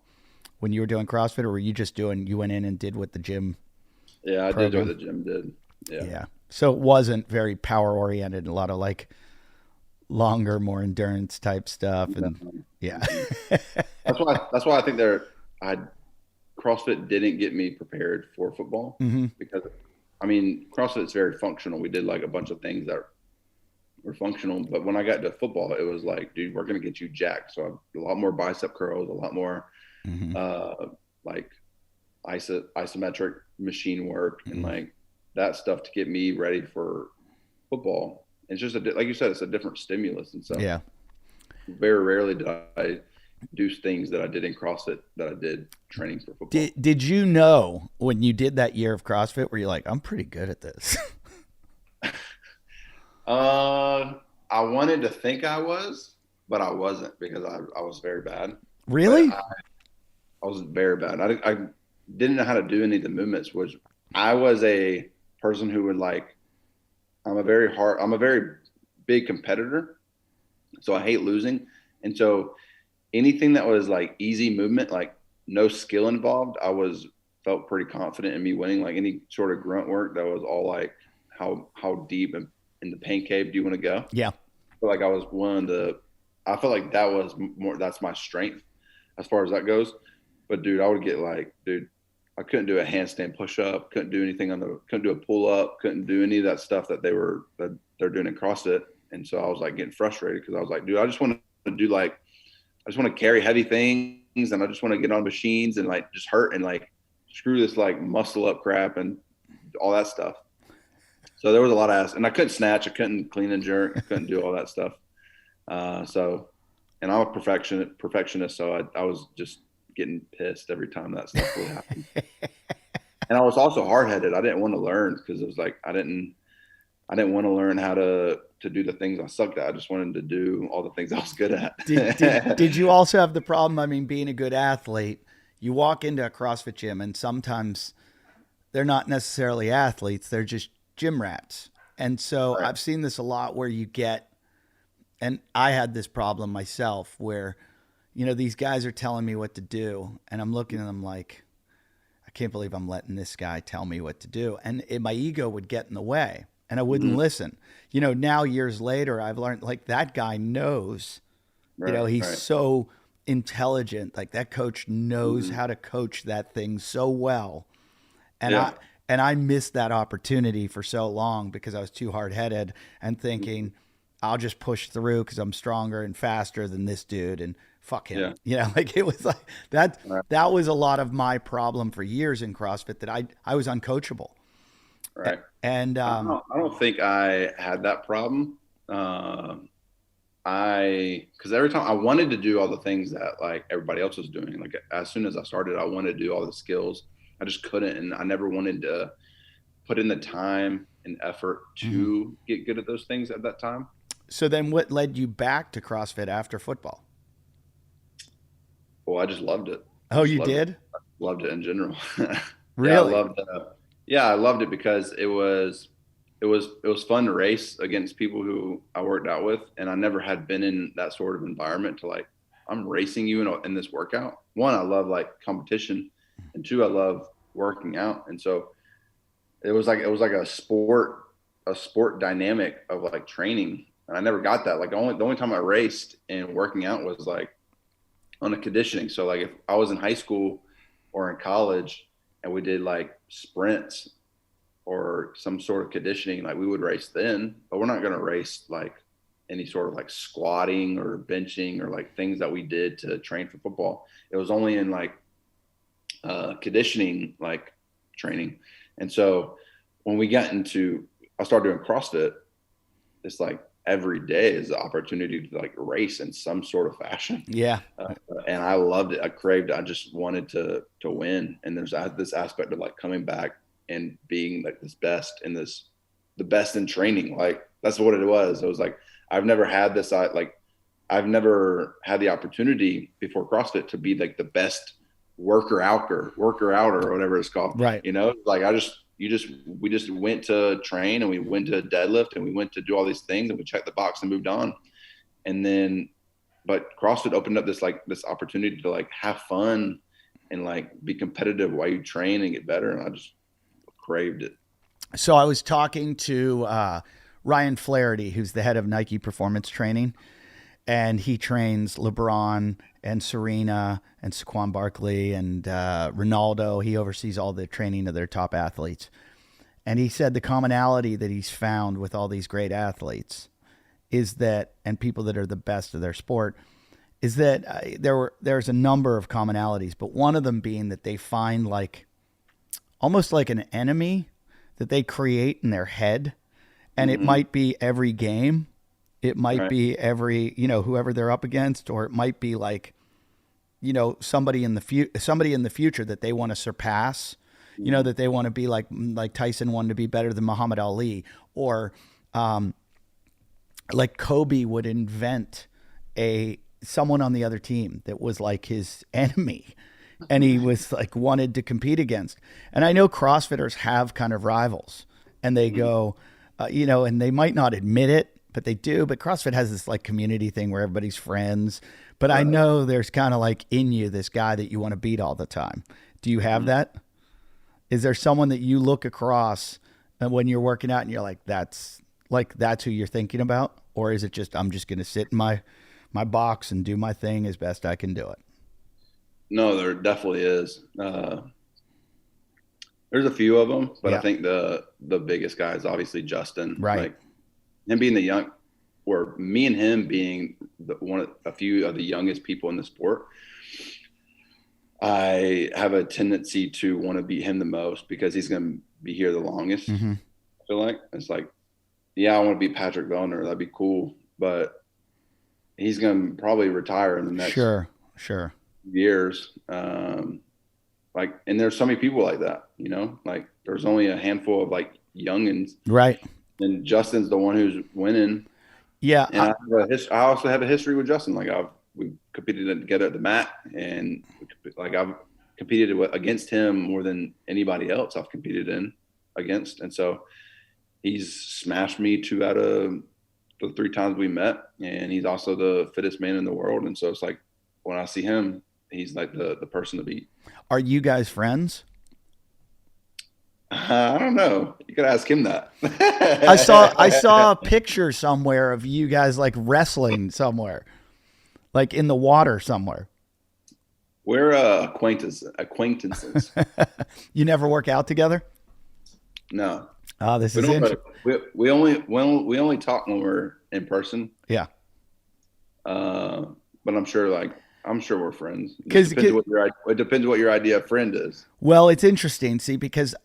Speaker 1: when you were doing CrossFit, or were you just you went in and did what the gym?
Speaker 2: Yeah, I did what the gym did.
Speaker 1: Yeah. So it wasn't very power oriented, a lot of like longer, more endurance type stuff. And
Speaker 2: that's why I think CrossFit didn't get me prepared for football because CrossFit's very functional. We did like a bunch of things that were functional, but when I got to football, it was like, dude, we're going to get you jacked. So a lot more bicep curls, a lot more like isometric machine work and like that stuff to get me ready for football. It's just like you said, it's a different stimulus. And so very rarely did I do things that I did in CrossFit that I did training for football.
Speaker 1: Did you know when you did that year of CrossFit, were you like, I'm pretty good at this?
Speaker 2: I wanted to think I was, but I wasn't because I was very bad.
Speaker 1: Really?
Speaker 2: I was very bad. I didn't know how to do any of the movements, which I was a person who would like, I'm a very big competitor. So I hate losing. And so anything that was like easy movement, like no skill involved, felt pretty confident in me winning. Like any sort of grunt work that was all like, how deep in the pain cave do you want to go?
Speaker 1: Yeah.
Speaker 2: I feel like I felt like that's my strength as far as that goes. But dude, I would get like, I couldn't do a handstand push up, couldn't do anything couldn't do a pull up, couldn't do any of that stuff that they're doing in CrossFit. And so I was like getting frustrated because I was like, dude, I just want to carry heavy things and I just want to get on machines and like just hurt and like screw this like muscle up crap and all that stuff. So there was a lot of and I couldn't snatch, I couldn't clean and jerk, I couldn't do all that stuff. And I'm a perfectionist, so I was just getting pissed every time that stuff would happen. And I was also hard-headed. I didn't want to learn because it was like I didn't I didn't want to learn how to do the things I sucked at. I just wanted to do all the things I was good at.
Speaker 1: Did you also have the problem? I mean, being a good athlete, you walk into a CrossFit gym and sometimes they're not necessarily athletes, they're just gym rats. And so
Speaker 2: Right.
Speaker 1: I've seen this a lot where you get, and I had this problem myself where, these guys are telling me what to do and I'm looking at them like, I can't believe I'm letting this guy tell me what to do. And my ego would get in the way and I wouldn't listen. Now years later, I've learned like that guy knows,
Speaker 2: Right.
Speaker 1: he's
Speaker 2: Right.
Speaker 1: so intelligent. Like that coach knows
Speaker 2: Mhm.
Speaker 1: how to coach that thing so well. And
Speaker 2: Yeah.
Speaker 1: I missed that opportunity for so long because I was too hard headed and thinking I'll just push through because I'm stronger and faster than this dude and fuck him.
Speaker 2: Yeah.
Speaker 1: Like it was like that.
Speaker 2: Right.
Speaker 1: That was a lot of my problem for years in CrossFit that I was uncoachable.
Speaker 2: Right.
Speaker 1: And
Speaker 2: I don't think I had that problem. Because every time I wanted to do all the things that like everybody else was doing, like as soon as I started, I wanted to do all the skills. I just couldn't, and I never wanted to put in the time and effort to get good at those things at that time.
Speaker 1: so then what led you back to CrossFit after football?
Speaker 2: Well, I just loved it. I
Speaker 1: Oh,
Speaker 2: just
Speaker 1: you
Speaker 2: loved it.
Speaker 1: did?
Speaker 2: Loved it in general. Yeah, I
Speaker 1: Really?
Speaker 2: loved. Yeah, I loved it because it was fun to race against people who I worked out with, and I never had been in that sort of environment to like I'm racing you in this workout. One, I love like competition, and two, I love working out, and so it was like a sport dynamic of like training, and I never got that. Like the only time I raced and working out was like on a conditioning. So like if I was in high school or in college and we did like sprints or some sort of conditioning, like we would race then, but we're not going to race like any sort of like squatting or benching or like things that we did to train for football. It was only in like conditioning, like training. And so when I started doing CrossFit, it's like every day is the opportunity to like race in some sort of fashion.
Speaker 1: Yeah.
Speaker 2: And I loved it. I craved it. I just wanted to win. And there's this aspect of like coming back and being like the best in training. Like that's what it was. It was like, I've never had I've never had the opportunity before CrossFit to be like the best worker outer or whatever it's called.
Speaker 1: Right.
Speaker 2: Like we just went to train and we went to deadlift and we went to do all these things and we checked the box and moved on. And then, but CrossFit opened up this opportunity to like have fun and like be competitive while you train and get better. And I just craved it.
Speaker 1: So I was talking to Ryan Flaherty, who's the head of Nike Performance Training, and he trains LeBron and Serena and Saquon Barkley and Ronaldo. He oversees all the training of their top athletes. And he said the commonality that he's found with all these great athletes is that, and people that are the best of their sport, is that there's a number of commonalities, but one of them being that they find like almost like an enemy that they create in their head. And it might be every game. It might be every, whoever they're up against, or it might be like, somebody in the future that they want to surpass, that they want to be like Tyson wanted to be better than Muhammad Ali, or like Kobe would invent someone on the other team that was like his enemy and he was like wanted to compete against. And I know CrossFitters have kind of rivals and they go, and they might not admit it, but they do. But CrossFit has this like community thing where everybody's friends. But I know there's kind of like in you this guy that you want to beat all the time. Do you have that? Is there someone that you look across and when you're working out and you're like, that's who you're thinking about? Or is it just, I'm just going to sit in my box and do my thing as best I can do it?
Speaker 2: No, there definitely is. There's a few of them, but I think the biggest guy is obviously Justin.
Speaker 1: Right.
Speaker 2: Like him being or me and him being a few of the youngest people in the sport. I have a tendency to want to beat him the most because he's going to be here the longest. I feel like it's like, yeah, I want to beat Patrick Vellner. That'd be cool, but he's going to probably retire in the next years. And there's so many people like that, like there's only a handful of like youngins,
Speaker 1: right?
Speaker 2: And Justin's the one who's winning.
Speaker 1: Yeah.
Speaker 2: And I also have a history with Justin. Like we competed together at the mat, and I've competed against him more than anybody else I've competed against. And so he's smashed me 2 out of the 3 times we met, and he's also the fittest man in the world. And so it's like when I see him, he's like the person to beat.
Speaker 1: Are you guys friends?
Speaker 2: I don't know. You could ask him that.
Speaker 1: I saw a picture somewhere of you guys like wrestling somewhere, like in the water somewhere.
Speaker 2: We're acquaintances.
Speaker 1: You never work out together?
Speaker 2: No.
Speaker 1: Oh, this
Speaker 2: We
Speaker 1: is
Speaker 2: don't.
Speaker 1: interesting.
Speaker 2: We only talk when we're in person.
Speaker 1: Yeah.
Speaker 2: But I'm sure we're friends. It
Speaker 1: 'Cause-
Speaker 2: depends what your idea of friend is.
Speaker 1: Well, it's interesting, see, because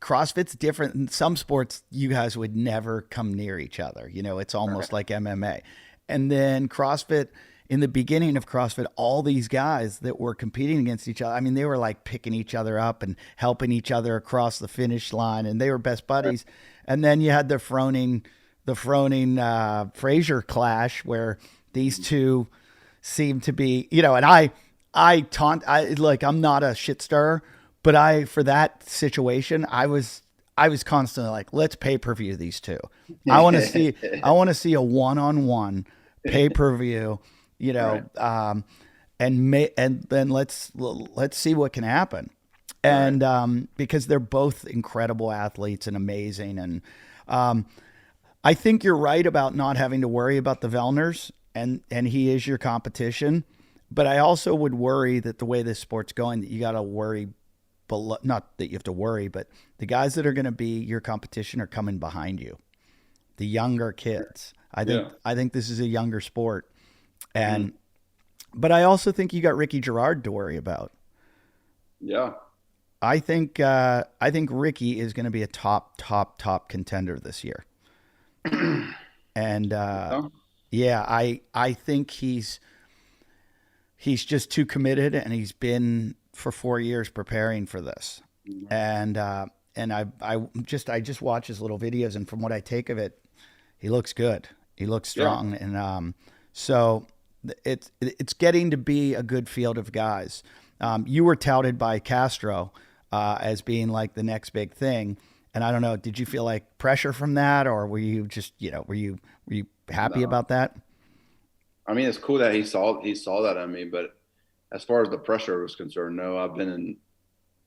Speaker 1: CrossFit's different. In some sports, you guys would never come near each other. You know, it's almost like MMA. And then CrossFit, in the beginning of CrossFit, all these guys that were competing against each other, I mean, they were like picking each other up and helping each other across the finish line, and they were best buddies. And then you had the Froning Frazier clash, where these two seem to be, you know, and I'm not a shit stirrer, but for that situation, I was constantly like, let's pay-per-view these two. I want to see a one-on-one pay-per-view, you know, right. And then let's see what can happen. And, right. Because they're both incredible athletes and amazing. And, I think you're right about not having to worry about the Vellners, and he is your competition. But I also would worry that the way this sport's going, that you got to worry, not that you have to worry, but the guys that are going to be your competition are coming behind you, the younger kids. I think this is a younger sport, and but I also think you got Ricky Gerard to worry about.
Speaker 2: Yeah,
Speaker 1: I think Ricky is going to be a top contender this year. And yeah, I think he's just too committed, and he's been for 4 years preparing for this. And I just watch his little videos, and from what I take of it, he looks good. He looks strong. Yeah. And so it's getting to be a good field of guys. You were touted by Castro as being like the next big thing. And I don't know, did you feel like pressure from that, or were you just, you know, were you happy about that?
Speaker 2: I mean, it's cool that he saw that on me, but as far as the pressure was concerned, no, I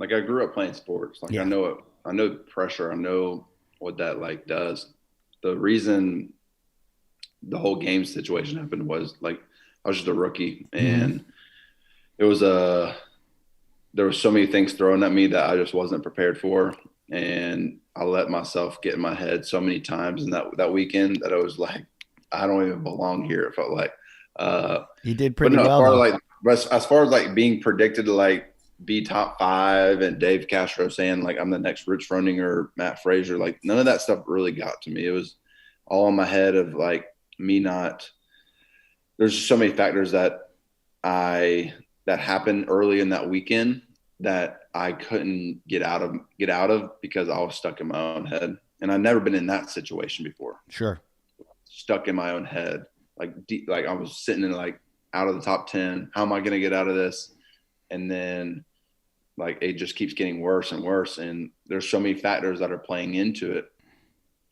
Speaker 2: grew up playing sports. Like, yeah. I know pressure. I know what that like does. The reason the whole game situation happened was like, I was just a rookie, and it was there were so many things thrown at me that I just wasn't prepared for. And I let myself get in my head so many times in that weekend that I was like, I don't even belong here. It felt like,
Speaker 1: you did pretty well.
Speaker 2: As far as like being predicted to like be top 5, and Dave Castro saying like I'm the next Rich Froning or Matt Frazier, like none of that stuff really got to me. It was all in my head of like me not. There's just so many factors that happened early in that weekend that I couldn't get out of because I was stuck in my own head, and I've never been in that situation before.
Speaker 1: Sure,
Speaker 2: stuck in my own head, like I was sitting in like out of the top 10. How am I going to get out of this? And then like it just keeps getting worse and worse, and there's so many factors that are playing into it,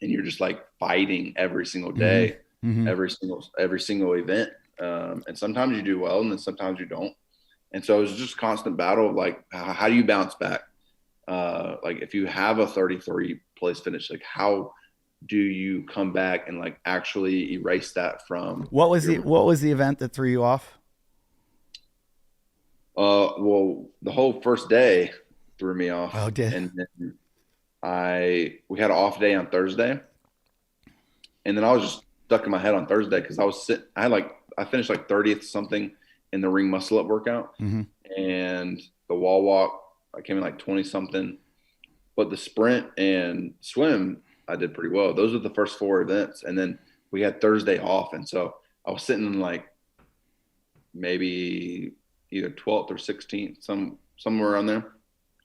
Speaker 2: and you're just like fighting every single day, every single event, and sometimes you do well, and then sometimes you don't. And so it was just a constant battle of like, how do you bounce back? Like if you have a 33 place finish, like how do you come back and like actually erase that from
Speaker 1: what was the event that threw you off?
Speaker 2: Well, the whole first day threw me off.
Speaker 1: Oh, did.
Speaker 2: And then we had an off day on Thursday, and then I was just stuck in my head on Thursday because I finished like 30th something in the ring muscle up workout, and the wall walk I came in like 20 something, but the sprint and swim I did pretty well. Those are the first 4 events, and then we had Thursday off, and so I was sitting in like maybe either 12th or 16th, somewhere around there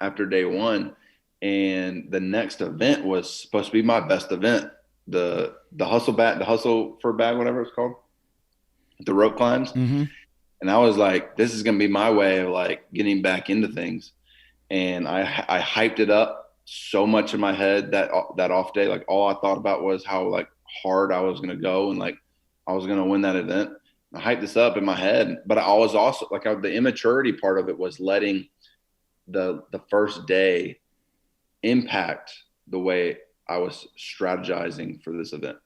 Speaker 2: after day 1, and the next event was supposed to be my best event, the hustle for bag, whatever it's called, the rope climbs.
Speaker 1: Mm-hmm.
Speaker 2: And I was like, this is going to be my way of like getting back into things. And I hyped it up so much in my head that off day. Like all I thought about was how like hard I was going to go and like I was going to win that event. I hyped this up in my head, but I was also like the immaturity part of it was letting the first day impact the way I was strategizing for this event.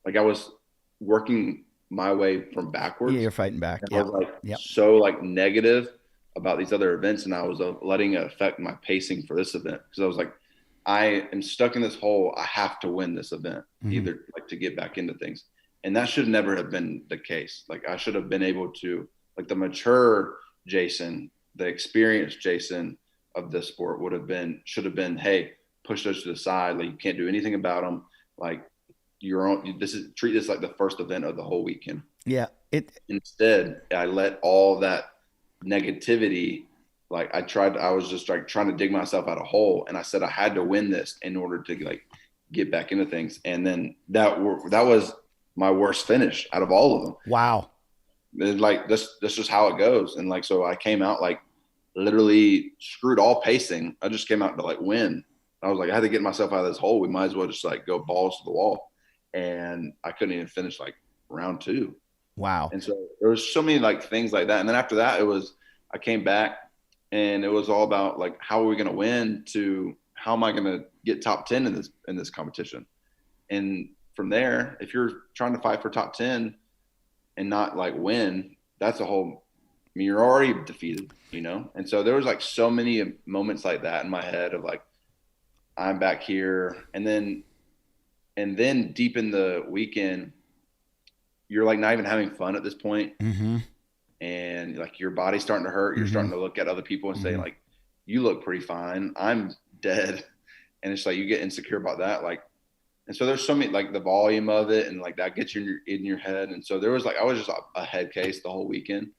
Speaker 2: Like I was working my way from backwards.
Speaker 1: Yeah, you're fighting back.
Speaker 2: I was like so like negative about these other events, and I was letting it affect my pacing for this event because I was like, I am stuck in this hole. I have to win this event, either like to get back into things. And that should never have been the case. Like I should have been able to, like the mature Jayson, the experienced Jayson of this sport should have been, hey, push those to the side. Like you can't do anything about them. Like treat this like the first event of the whole weekend.
Speaker 1: Yeah.
Speaker 2: Instead, I let all that negativity, like I was just like trying to dig myself out of a hole. And I said, I had to win this in order to like get back into things. And then that was my worst finish out of all of them.
Speaker 1: Wow.
Speaker 2: And like this is how it goes. And like, so I came out like literally screwed all pacing. I just came out to like win. I was like, I had to get myself out of this hole. We might as well just like go balls to the wall. And I couldn't even finish like round 2.
Speaker 1: Wow.
Speaker 2: And so there was so many like things like that. And then after that, I came back and it was all about like, how are we going to win to how am I going to get top 10 in this competition? And from there, if you're trying to fight for top 10 and not like win, that's you're already defeated, you know? And so there was like so many moments like that in my head of like, I'm back here. And then deep in the weekend, you're like not even having fun at this point.
Speaker 1: Mm-hmm.
Speaker 2: And like your body's starting to hurt. You're starting to look at other people and say like, you look pretty fine. I'm dead. And it's like, you get insecure about that. Like, and so there's so many, like the volume of it and like that gets you in your head. And so there was like, I was just a head case the whole weekend.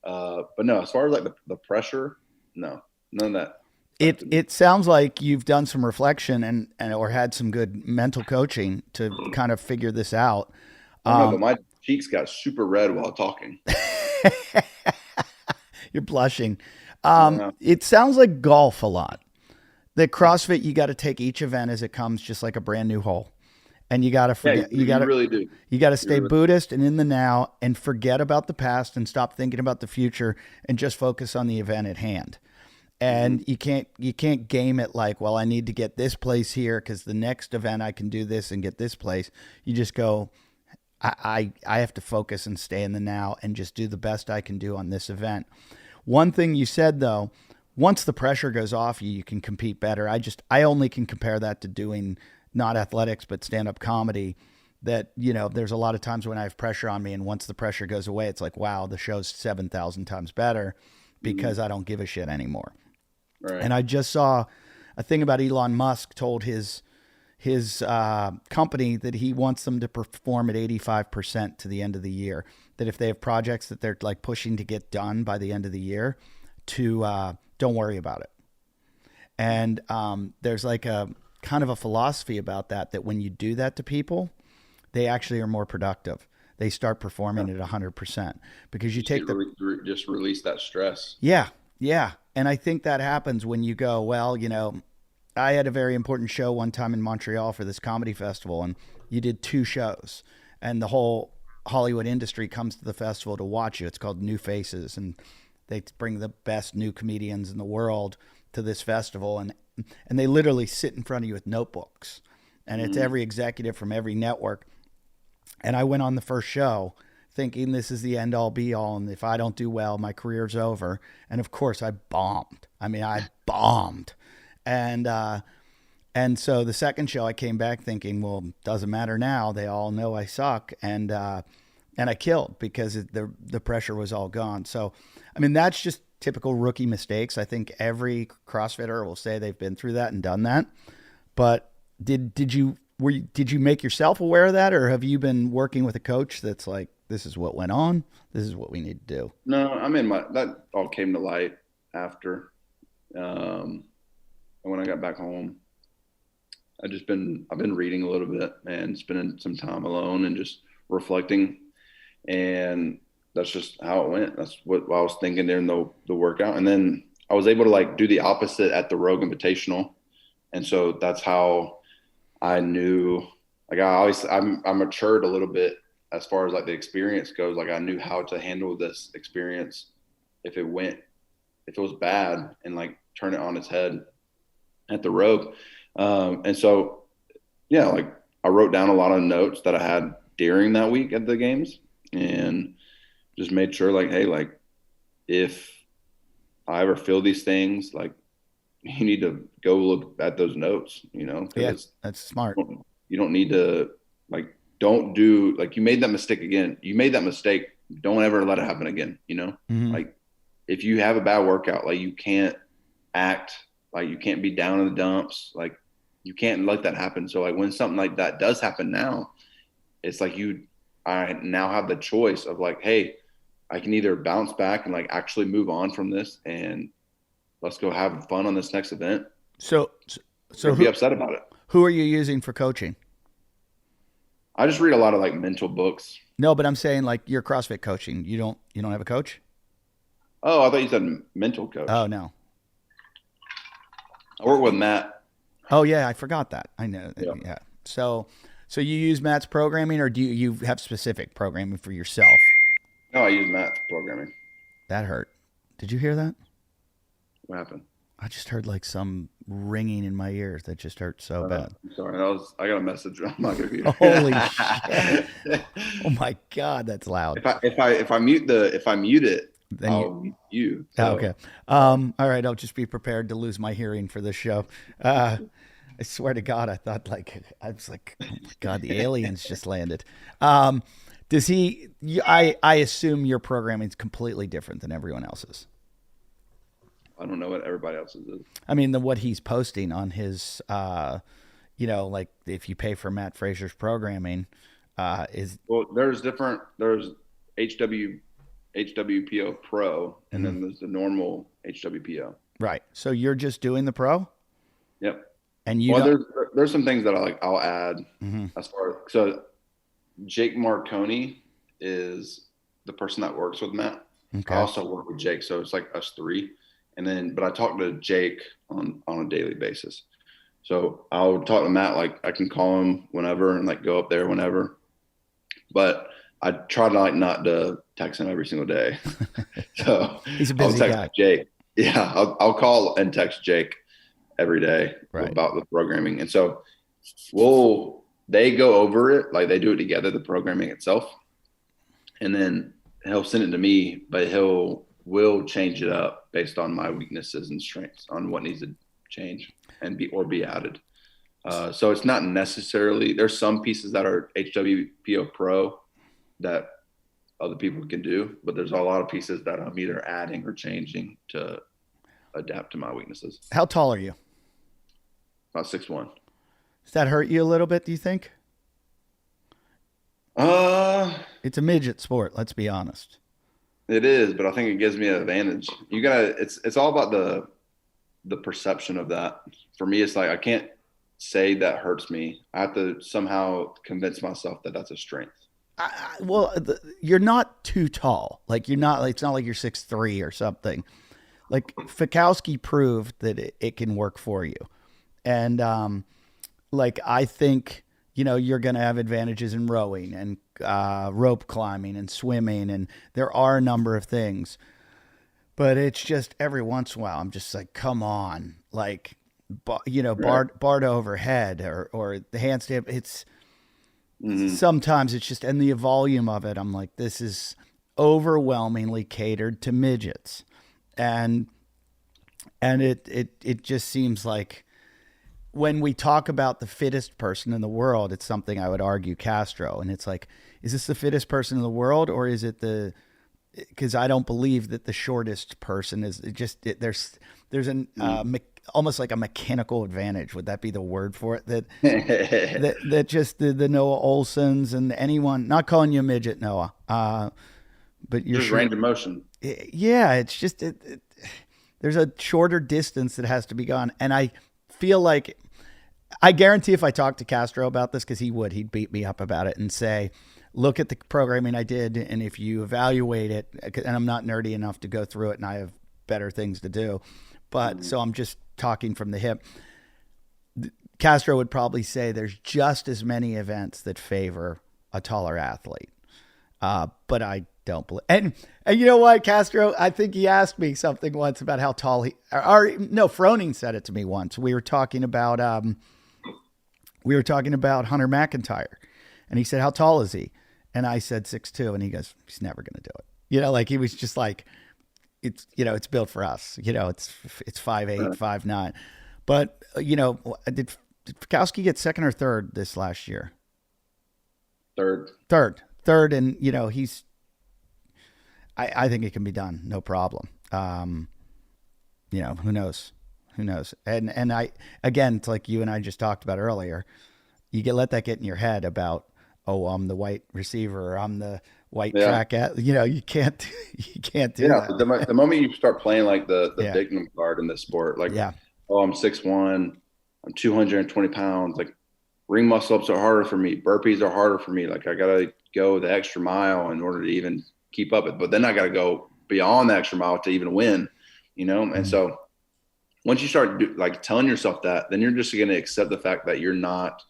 Speaker 2: But no, as far as like the pressure, no, none of that.
Speaker 1: It sounds like you've done some reflection and or had some good mental coaching to kind of figure this out.
Speaker 2: But my cheeks got super red while talking.
Speaker 1: You're blushing. It sounds like golf a lot. The CrossFit, you got to take each event as it comes, just like a brand new hole. And you got to forget,
Speaker 2: you really do.
Speaker 1: You got to stay Buddhist and in the now and forget about the past and stop thinking about the future and just focus on the event at hand. And you can't game it like, well, I need to get this place here because the next event I can do this and get this place. You just go, I have to focus and stay in the now and just do the best I can do on this event. One thing you said though, once the pressure goes off you can compete better. I only can compare that to doing not athletics, but stand-up comedy. That, you know, there's a lot of times when I have pressure on me and once the pressure goes away, it's like, wow, the show's 7,000 times better because I don't give a shit anymore.
Speaker 2: Right.
Speaker 1: And I just saw a thing about Elon Musk told his company that he wants them to perform at 85% to the end of the year. That if they have projects that they're like pushing to get done by the end of the year, to don't worry about it. And there's like a kind of a philosophy about that when you do that to people, they actually are more productive. They start performing at 100% because you take
Speaker 2: just release that stress.
Speaker 1: Yeah. Yeah. And I think that happens when you go, well, you know, I had a very important show one time in Montreal for this comedy festival, and you did 2 shows, and the whole Hollywood industry comes to the festival to watch you. It's called New Faces, and they bring the best new comedians in the world to this festival, and they literally sit in front of you with notebooks, and it's every executive from every network. And I went on the first show thinking this is the end all be all, and if I don't do well, my career's over. And of course I bombed. I bombed. And so the second show I came back thinking, well, doesn't matter now. They all know I suck. And I killed because the pressure was all gone. So, I mean, that's just typical rookie mistakes. I think every CrossFitter will say they've been through that and done that. But did you make yourself aware of that, or have you been working with a coach that's like, this is what went on, this is what we need to do?
Speaker 2: No, I mean, that all came to light after, and when I got back home. I've been reading a little bit and spending some time alone and just reflecting. And that's just how it went. That's what I was thinking during the workout. And then I was able to like do the opposite at the Rogue Invitational. And so that's how I knew, like I matured a little bit as far as like the experience goes. Like I knew how to handle this experience if it was bad, and like turn it on its head at the Rogue. And so, yeah, like I wrote down a lot of notes that I had during that week at the games, and just made sure like, hey, like if I ever feel these things, like you need to go look at those notes, you know?
Speaker 1: Yeah, that's smart.
Speaker 2: You don't need to like, don't do like, you made that mistake again. You made that mistake. Don't ever let it happen again. You know, like if you have a bad workout, like you can't act like you can't be down in the dumps. Like you can't let that happen. So like when something like that does happen now, it's like I now have the choice of like, hey, I can either bounce back and like actually move on from this and let's go have fun on this next event.
Speaker 1: So
Speaker 2: be upset about it.
Speaker 1: Who are you using for coaching?
Speaker 2: I just read a lot of like mental books.
Speaker 1: No, but I'm saying like your CrossFit coaching. You don't have a coach?
Speaker 2: Oh, I thought you said mental coach.
Speaker 1: Oh, no.
Speaker 2: I work with Matt.
Speaker 1: Oh yeah, I forgot that. I know. Yeah. So you use Matt's programming, or do you have specific programming for yourself?
Speaker 2: No, I use Matt's programming.
Speaker 1: That hurt. Did you hear that?
Speaker 2: What happened?
Speaker 1: I just heard like some ringing in my ears that just hurt so bad.
Speaker 2: I'm sorry. I got a message on my computer.
Speaker 1: Holy shit. Oh my God, that's loud.
Speaker 2: If I mute it, then I'll mute you. So.
Speaker 1: Okay. All right. I'll just be prepared to lose my hearing for this show. I swear to God, I was like, oh my God, the aliens just landed. Does he? I assume your programming is completely different than everyone else's.
Speaker 2: I don't know what everybody else's is.
Speaker 1: I mean, what he's posting on his, like if you pay for Matt Frazier's programming, is
Speaker 2: there's HWPO Pro, and then there's the normal HWPO.
Speaker 1: Right. So you're just doing the Pro?
Speaker 2: Yep.
Speaker 1: And
Speaker 2: there's some things that I'll add as far as, so Jake Marconi is the person that works with Matt.
Speaker 1: Okay.
Speaker 2: I also work with Jake, so it's like us three. But I talk to Jake on a daily basis. So I'll talk to Matt, like I can call him whenever and like go up there whenever. But I try to like not to text him every single day. So
Speaker 1: he's a busy guy.
Speaker 2: Jake. Yeah, I'll call and text Jake every day about the programming. And so they go over it, like they do it together, the programming itself. And then he'll send it to me, but will change it up based on my weaknesses and strengths on what needs to change and be added. So it's not necessarily, there's some pieces that are HWPO Pro that other people can do, but there's a lot of pieces that I'm either adding or changing to adapt to my weaknesses.
Speaker 1: How tall are you?
Speaker 2: About 6'1".
Speaker 1: Does that hurt you a little bit, do you think? It's a midget sport, let's be honest.
Speaker 2: It is, but I think it gives me an advantage. It's all about the perception of that. For me, it's like I can't say that hurts me. I have to somehow convince myself that that's a strength.
Speaker 1: You're not too tall. Like you're not. Like, it's not like you're 6'3" or something. Like Fikowski proved that it can work for you, and I think you're going to have advantages in rowing and rope climbing and swimming, and there are a number of things. But it's just every once in a while, I'm just like, come on, like, bar to overhead or the handstand. It's sometimes it's just, and the volume of it, I'm like, this is overwhelmingly catered to midgets, and it just seems like when we talk about the fittest person in the world, it's something I would argue Castro, and it's like, is this the fittest person in the world, or is it because I don't believe that the shortest person is there's an almost like a mechanical advantage. Would that be the word for it? That just the Noah Olsons and anyone, not calling you a midget, Noah, but you're
Speaker 2: just range of motion.
Speaker 1: Yeah. It's just, there's a shorter distance that has to be gone. And I feel like I guarantee if I talked to Castro about this, because he'd beat me up about it and say, look at the programming I did, and if you evaluate it, and I'm not nerdy enough to go through it, and I have better things to do, but so I'm just talking from the hip. Castro would probably say there's just as many events that favor a taller athlete, but I don't believe. And you know what, Castro? I think he asked me something once about how tall he. Or no, Froning said it to me once. We were talking about Hunter McIntyre, and he said, "How tall is he?" And I said 6'2", and he goes, "He's never going to do it." You know, like he was just like, it's it's built for us. You know, it's 5'8", 5'9". But did Fikowski get second or third this last year? Third, and he's. I think it can be done, no problem. Who knows? And I, again, it's like you and I just talked about earlier. You let that get in your head about, oh, I'm the white receiver, or I'm the white track at. You can't do that.
Speaker 2: The moment you start playing like the victim card in this sport, like, oh, I'm 6'1", I'm 220 pounds. Like, ring muscle ups are harder for me. Burpees are harder for me. Like, I gotta go the extra mile in order to even keep up it. But then I gotta go beyond the extra mile to even win. And so once you start telling yourself that, then you're just gonna accept the fact that you're not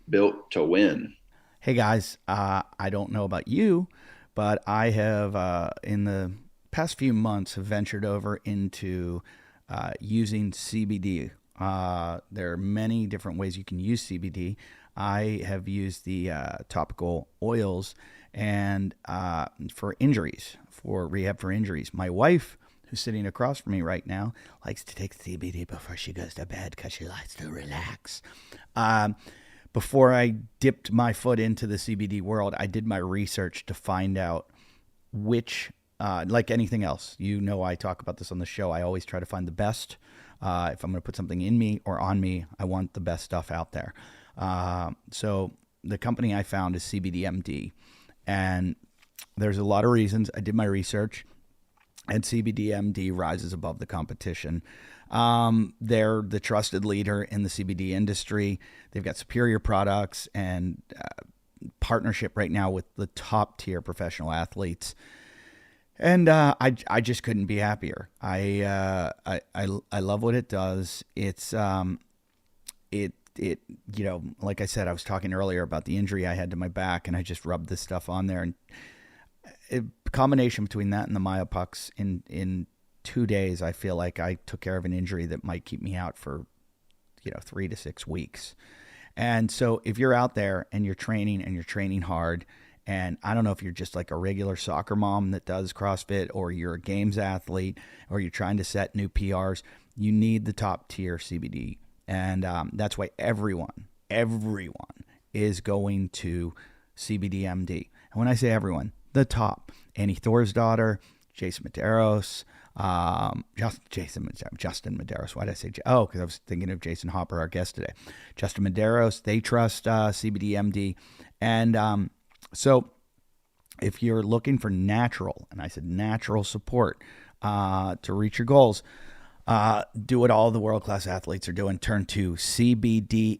Speaker 2: built to win.
Speaker 1: Hey guys, I don't know about you, but I have in the past few months have ventured over into using CBD. There are many different ways you can use CBD. I have used the topical oils and for injuries, for rehab for injuries. My wife, who's sitting across from me right now, likes to take CBD before she goes to bed because she likes to relax. Before I dipped my foot into the CBD world, I did my research to find out which, like anything else, I talk about this on the show. I always try to find the best. If I'm going to put something in me or on me, I want the best stuff out there. So the company I found is CBDMD, and there's a lot of reasons. I did my research, and CBDMD rises above the competition. They're the trusted leader in the CBD industry. They've got superior products and partnership right now with the top tier professional athletes. And I just couldn't be happier. I love what it does. It's like I said, I was talking earlier about the injury I had to my back, and I just rubbed this stuff on there, and a combination between that and the Myopucks in 2 days, I feel like I took care of an injury that might keep me out for 3 to 6 weeks. And so if you're out there and you're training hard, and I don't know if you're just like a regular soccer mom that does CrossFit, or you're a games athlete, or you're trying to set new PRs, you need the top tier CBD. And that's why everyone is going to CBDMD. And when I say everyone, the top, Annie Thorsdottir, Jayson Medeiros, Justin Medeiros. Why did I say? Because I was thinking of Jason Hopper, our guest today. Justin Medeiros, they trust CBDMD. And so if you're looking for natural, and I said natural support to reach your goals, do what all the world-class athletes are doing. Turn to CBDMD,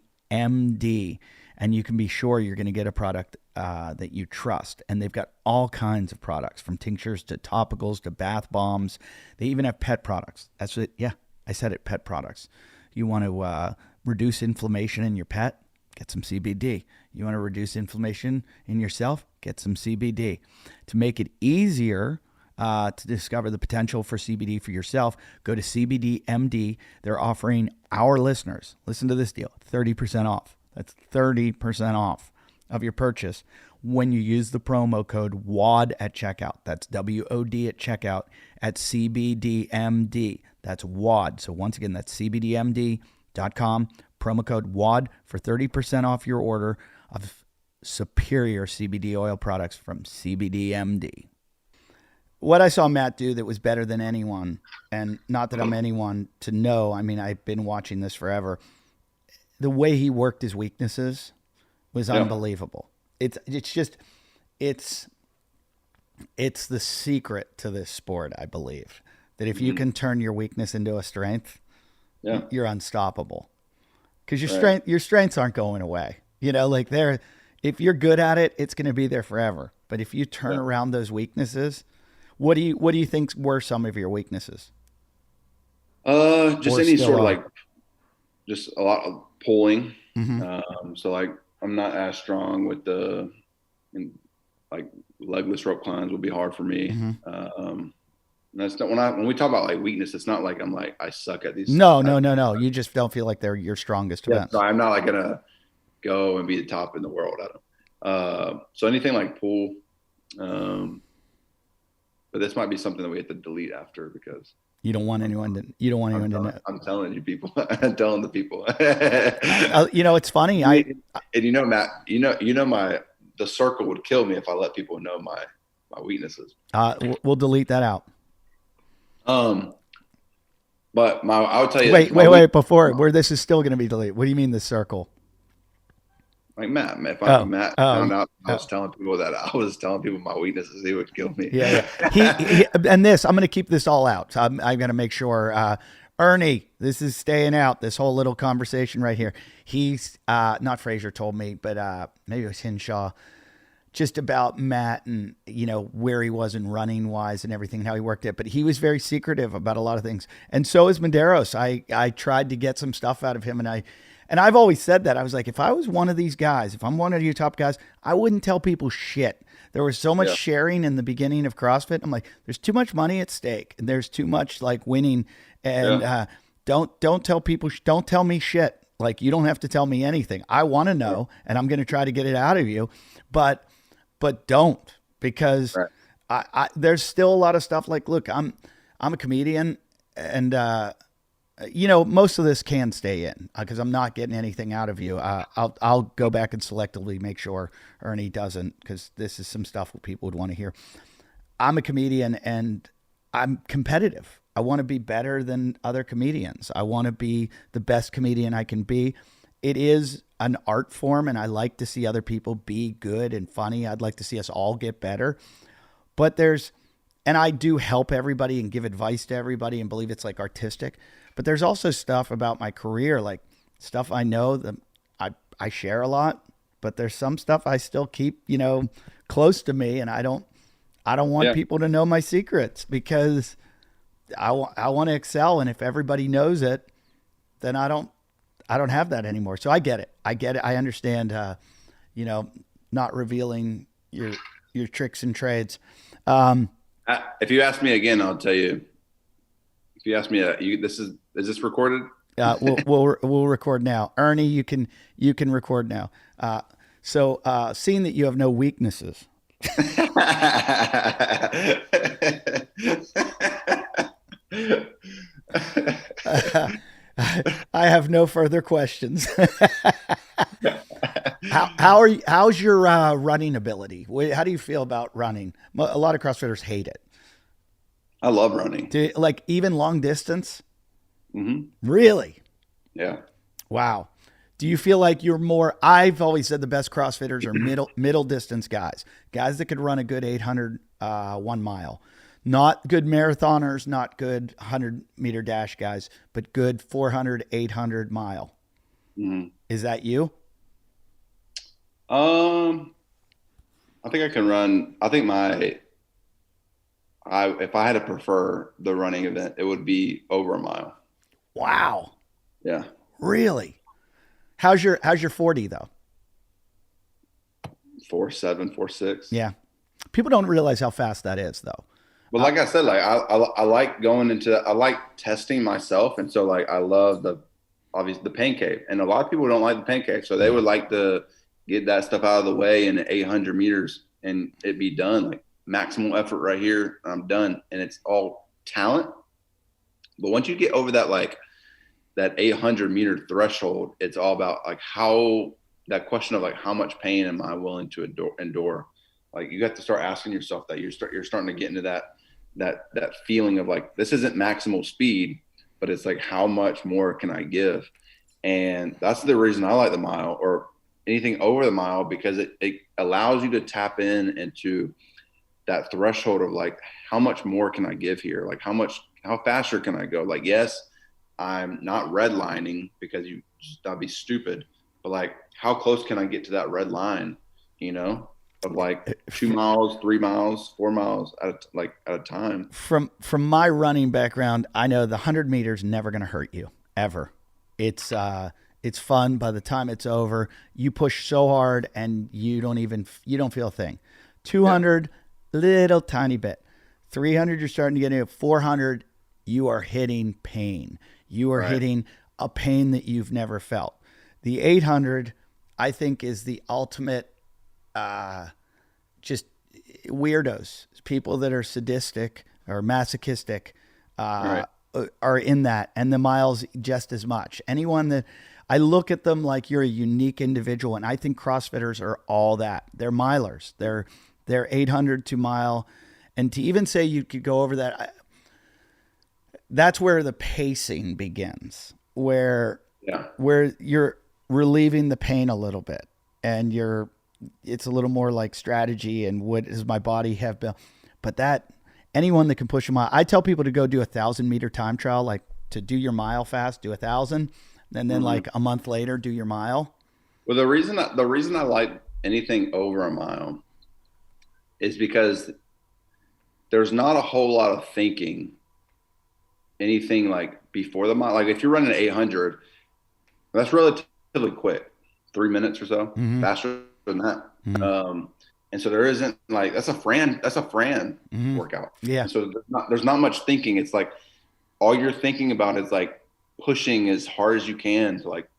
Speaker 1: and you can be sure you're going to get a product that you trust. And they've got all kinds of products, from tinctures to topicals to bath bombs. They even have pet products. That's it. Yeah, I said it, pet products. You want to reduce inflammation in your pet? Get some CBD. You want to reduce inflammation in yourself? Get some CBD. To make it easier to discover the potential for CBD for yourself, go to CBDMD. They're offering our listeners, listen to this deal, 30% off. That's 30% off of your purchase when you use the promo code WOD at checkout. That's WOD at checkout at CBDMD. That's WOD. So once again, that's CBDMD.com. Promo code WOD for 30% off your order of superior CBD oil products from CBDMD. What I saw Matt do that was better than anyone, and not that I'm anyone to know, I mean, I've been watching this forever. The way he worked his weaknesses was unbelievable. It's the secret to this sport, I believe, that if you can turn your weakness into a strength, you're unstoppable. because
Speaker 2: Right.
Speaker 1: your strengths aren't going away. Like if you're good at it, it's going to be there forever. But if you turn
Speaker 2: Yeah.
Speaker 1: around those weaknesses, what do you think were some of your weaknesses,
Speaker 2: Just
Speaker 1: or
Speaker 2: any
Speaker 1: still
Speaker 2: sort of
Speaker 1: are?
Speaker 2: like, just a lot of pulling.
Speaker 1: Mm-hmm.
Speaker 2: So like, I'm not as strong with and like legless rope climbs would be hard for me.
Speaker 1: Mm-hmm.
Speaker 2: That's not when we talk about like weakness, it's not like I'm like, I suck at these.
Speaker 1: No, no, no, no. You just don't feel like they're your strongest
Speaker 2: Yeah. So
Speaker 1: events.
Speaker 2: I'm not like gonna go and be the top in the world at them. So anything like pull, um, but this might be something that we have to delete after because
Speaker 1: You don't want anyone to. You don't want anyone to know.
Speaker 2: I'm telling you people, I'm telling the people.
Speaker 1: It's funny.
Speaker 2: And Matt, the circle would kill me if I let people know my weaknesses.
Speaker 1: We'll delete that out.
Speaker 2: But I would tell you.
Speaker 1: Wait. Before where this is still going to be deleted. What do you mean the circle?
Speaker 2: Like Matt, if Matt
Speaker 1: Oh,
Speaker 2: found out I was telling people that I was telling people my weaknesses, he would kill me.
Speaker 1: yeah. He and this. I'm going to keep this all out. So I'm going to make sure. Ernie, this is staying out. This whole little conversation right here. He's not Frazier told me, but maybe it was Hinshaw. Just about Matt and where he was in running wise and everything and how he worked it, but he was very secretive about a lot of things, and so is Medeiros. I tried to get some stuff out of him, and I've always said that I was like, if I was one of these guys, if I'm one of your top guys, I wouldn't tell people shit. There was so much sharing in the beginning of CrossFit. I'm like, there's too much money at stake, and there's too much like winning, and don't tell people, don't tell me shit. Like you don't have to tell me anything. I want to know, and I'm going to try to get it out of you, but don't, because there's still a lot of stuff like, look, I'm a comedian, and most of this can stay in because I'm not getting anything out of you. I'll go back and selectively make sure Ernie doesn't, because this is some stuff what people would want to hear. I'm a comedian and I'm competitive. I want to be better than other comedians. I want to be the best comedian I can be. It is an art form, and I like to see other people be good and funny. I'd like to see us all get better. But and I do help everybody and give advice to everybody and believe it's like artistic. But there's also stuff about my career, like stuff I know that I share a lot, but there's some stuff I still keep, close to me, and I don't want people to know my secrets, because I want to excel, and if everybody knows it, then I don't have that anymore. So I get it. I understand, not revealing your tricks and trades.
Speaker 2: If you ask me again, I'll tell you. If you ask me, is this recorded?
Speaker 1: We'll record now. Ernie, you can record now. So seeing that you have no weaknesses. I have no further questions. How's your running ability? How do you feel about running? A lot of CrossFitters hate it.
Speaker 2: I love running.
Speaker 1: Like even long distance?
Speaker 2: Mm-hmm.
Speaker 1: Really?
Speaker 2: Yeah.
Speaker 1: Wow. Do you feel like you're more? I've always said the best CrossFitters are middle distance guys that could run a good 800 1 mile. Not good marathoners, not good 100-meter dash guys, but good 400, 800 mile.
Speaker 2: Mm-hmm.
Speaker 1: Is that you?
Speaker 2: I think I can run. I think if I had to prefer the running event, it would be over a mile.
Speaker 1: Wow.
Speaker 2: Yeah.
Speaker 1: Really? How's your 40 though?
Speaker 2: 4.7, 4.6.
Speaker 1: Yeah. People don't realize how fast that is though.
Speaker 2: But like I said, like I like going into, I like testing myself. And so like, I love the pancake, and a lot of people don't like the pancake. So they would like to get that stuff out of the way in 800 meters and it be done, like maximal effort right here. I'm done. And it's all talent. But once you get over that, like that 800-meter threshold, it's all about like that question of like, how much pain am I willing to endure? Like you got to start asking yourself that. You're starting to get into that feeling of like, this isn't maximal speed, but it's like, how much more can I give? And that's the reason I like the mile or anything over the mile, because it allows you to tap into that threshold of like, how much more can I give here? Like how faster can I go? Like, yes, I'm not redlining because that'd be stupid. But like, how close can I get to that red line, of like 2 miles, 3 miles, 4 miles at a time?
Speaker 1: From my running background, I know the 100 meters never going to hurt you ever. It's fun. By the time it's over, you push so hard and you don't feel a thing. 200, little tiny bit. 300, you're starting to get into 400. You are hitting pain. You are hitting a pain that you've never felt. The 800, I think, is the ultimate, just weirdos, people that are sadistic or masochistic, are in that, and the miles just as much. Anyone that I look at them like you're a unique individual, and I think CrossFitters are all that. They're milers. They're 800 to mile, and to even say you could go over that, that's where the pacing begins, where you're relieving the pain a little bit, and it's a little more like strategy and what does my body have built. But that anyone that can push a mile, I tell people to go do 1,000-meter time trial, like to do your mile fast, do 1,000, and then like a month later do your mile.
Speaker 2: Well, the reason I like anything over a mile is because there's not a whole lot of thinking anything like before the mile. Like if you're running 800, that's relatively quick, 3 minutes or so, faster than that. And so there isn't like, that's a Fran workout. Yeah. And so there's not much thinking. It's like all you're thinking about is like pushing as hard as you can to like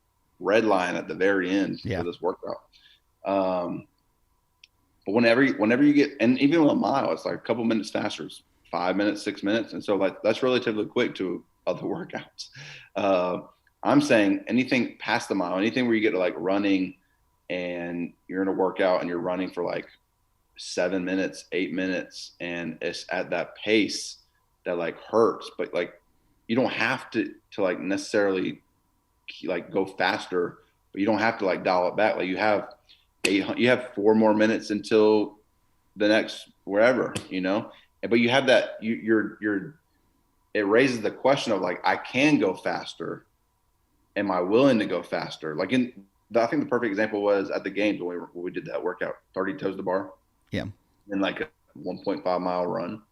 Speaker 2: red line at the very end for this workout. But whenever you get, and even with a mile, it's like a couple minutes faster, it's 5 minutes, 6 minutes. And so like, that's relatively quick to other workouts. I'm saying anything past the mile, anything where you get to like running and you're in a workout and you're running for like 7 minutes, 8 minutes, and it's at that pace that like hurts, but like you don't have to like necessarily like go faster, but you don't have to like dial it back. Like you have 4 more minutes until the next wherever, but you have that, it raises the question of like, I can go faster. Am I willing to go faster? Like I think the perfect example was at the games when we did that workout, 30 toes to bar.
Speaker 1: Yeah.
Speaker 2: In like a 1.5 mile run,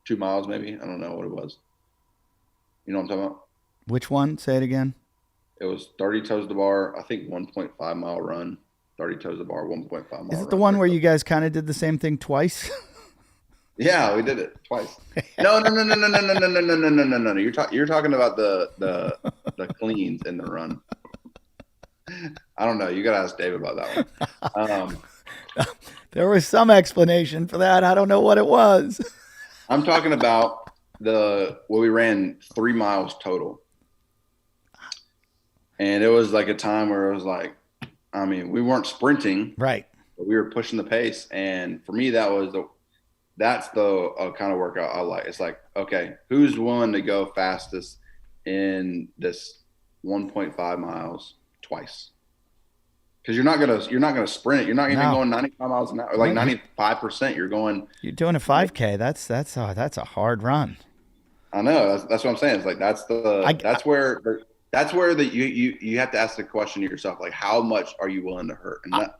Speaker 2: 2 miles maybe. I don't know what it was. You know what I'm talking about?
Speaker 1: Which one? Say it again.
Speaker 2: It was 30 toes to bar. I think 1.5 mile run, 30 toes to bar, 1.5 mile run.
Speaker 1: Is it the one where you guys kind of did the same thing twice?
Speaker 2: Yeah, we did it twice. No. You're talking about the cleans in the run. I don't know. You got to ask Dave about that one.
Speaker 1: There was some explanation for that. I don't know what it was.
Speaker 2: I'm talking about we ran 3 miles total. And it was like a time where it was like, I mean, we weren't sprinting.
Speaker 1: Right.
Speaker 2: But we were pushing the pace. And for me, that's the kind of workout I like. It's like, okay, who's willing to go fastest in this 1.5 miles twice? Because you're not gonna sprint it. You're not even going 95 miles an hour, like 95%. You're going.
Speaker 1: You're doing a 5K. That's a hard run.
Speaker 2: I know. That's what I'm saying. It's like that's where you have to ask the question to yourself, like, how much are you willing to hurt? And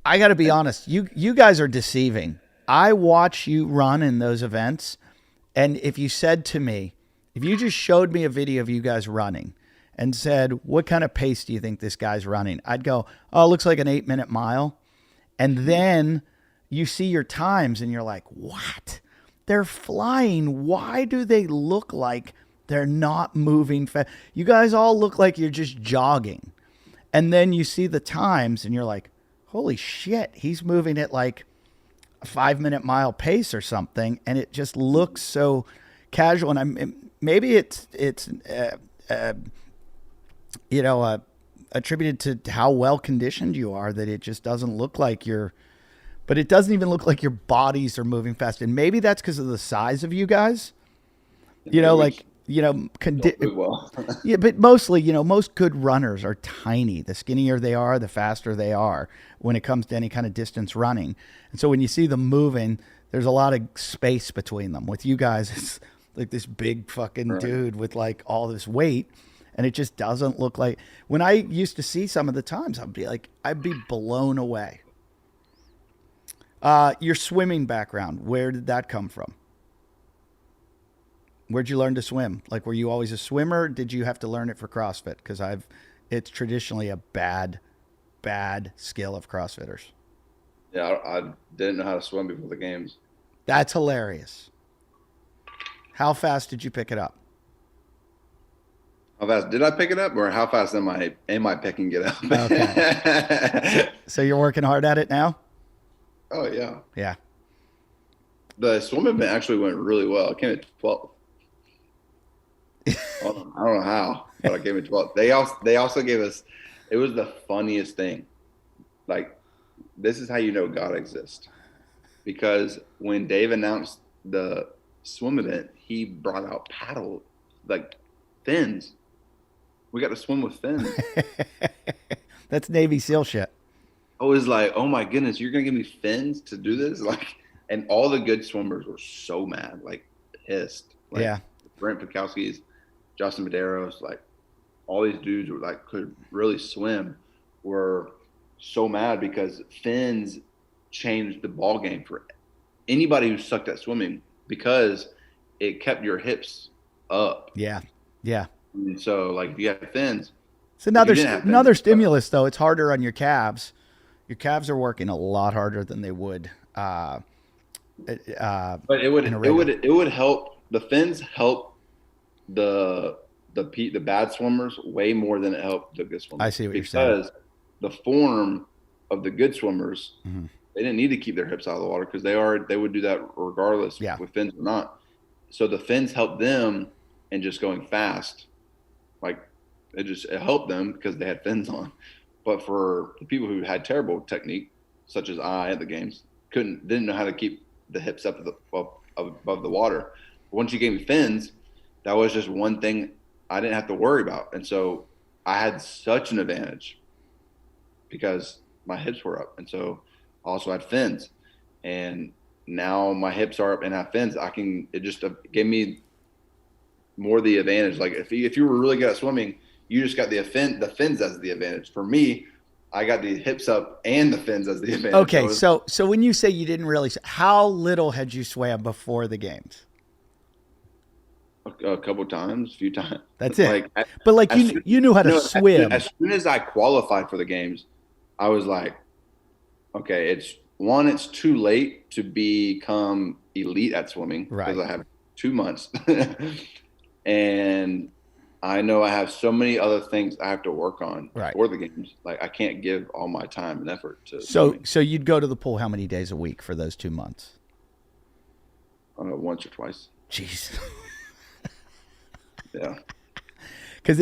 Speaker 1: I got to be honest. You guys are deceiving. I watch you run in those events, and if you just showed me a video of you guys running and said, what kind of pace do you think this guy's running? I'd go, oh, it looks like an 8-minute mile. And then you see your times and you're like, what? They're flying. Why do they look like they're not moving fast? You guys all look like you're just jogging. And then you see the times and you're like, holy shit, he's moving at like a 5-minute mile pace or something. And it just looks so casual. And maybe it's attributed to how well conditioned you are, that it just doesn't look like but it doesn't even look like your bodies are moving fast. And maybe that's because of the size of you guys, well. Yeah, but mostly, most good runners are tiny. The skinnier they are, the faster they are when it comes to any kind of distance running. And so when you see them moving, there's a lot of space between them. With you guys, like this big fucking
Speaker 2: Right.
Speaker 1: dude with like all this weight, and it just doesn't look like. When I used to see some of the times, I'd be blown away. Your swimming background, where did that come from? Where'd you learn to swim? Like, were you always a swimmer? Did you have to learn it for CrossFit? Because it's traditionally a bad skill of CrossFitters.
Speaker 2: Yeah, I didn't know how to swim before the games.
Speaker 1: That's hilarious. How fast did you pick it up?
Speaker 2: How fast did I pick it up, or how fast am I picking it up?
Speaker 1: Okay. So you're working hard at it now?
Speaker 2: Oh yeah.
Speaker 1: Yeah.
Speaker 2: The swim event actually went really well. I came at 12th. I don't know how, but I came at 12th. They also gave us. It was the funniest thing. Like, this is how you know God exists, because when Dave announced the swim event, he brought out like fins. We got to swim with fins.
Speaker 1: That's Navy SEAL shit.
Speaker 2: I was like, oh my goodness, you're gonna give me fins to do this? Like, and all the good swimmers were so mad, like pissed. Like,
Speaker 1: Yeah.
Speaker 2: Brent Pikowski's, Justin Medeiros, like all these dudes who like could really swim were so mad because fins changed the ball game for anybody who sucked at swimming, because it kept your hips up.
Speaker 1: Yeah. Yeah.
Speaker 2: And so, like, if you had fins,
Speaker 1: It's another
Speaker 2: if you didn't have fins,
Speaker 1: another stimulus though. It's harder on your calves. Your calves are working a lot harder than they would.
Speaker 2: but it would help. The fins help the bad swimmers way more than it helped the good swimmers.
Speaker 1: I see what you're saying.
Speaker 2: Because the form of the good swimmers,
Speaker 1: Mm-hmm.
Speaker 2: they didn't need to keep their hips out of the water, because they would do that regardless with fins or not. So the fins helped them, and just going fast, like it helped them because they had fins on. But for the people who had terrible technique, such as I at the games, didn't know how to keep the hips up above the water. Once you gave me fins, that was just one thing I didn't have to worry about. And so I had such an advantage because my hips were up. And so I also had fins. And now my hips are up and I have fins. It just gave me more the advantage. Like, if you were really good at swimming, you just got the fins as the advantage. For me, I got the hips up and the fins as the advantage.
Speaker 1: Okay, so when you say you didn't really, how little had you swam before the games?
Speaker 2: A couple times, a few times.
Speaker 1: That's it. But you knew how to swim.
Speaker 2: As soon as I qualified for the games, I was like, okay, it's too late to become elite at swimming, because I have 2 months. And I know I have so many other things I have to work on for the games. Like, I can't give all my time and effort to swimming.
Speaker 1: So you'd go to the pool how many days a week for those 2 months?
Speaker 2: Once or twice.
Speaker 1: Jeez.
Speaker 2: Yeah.
Speaker 1: Because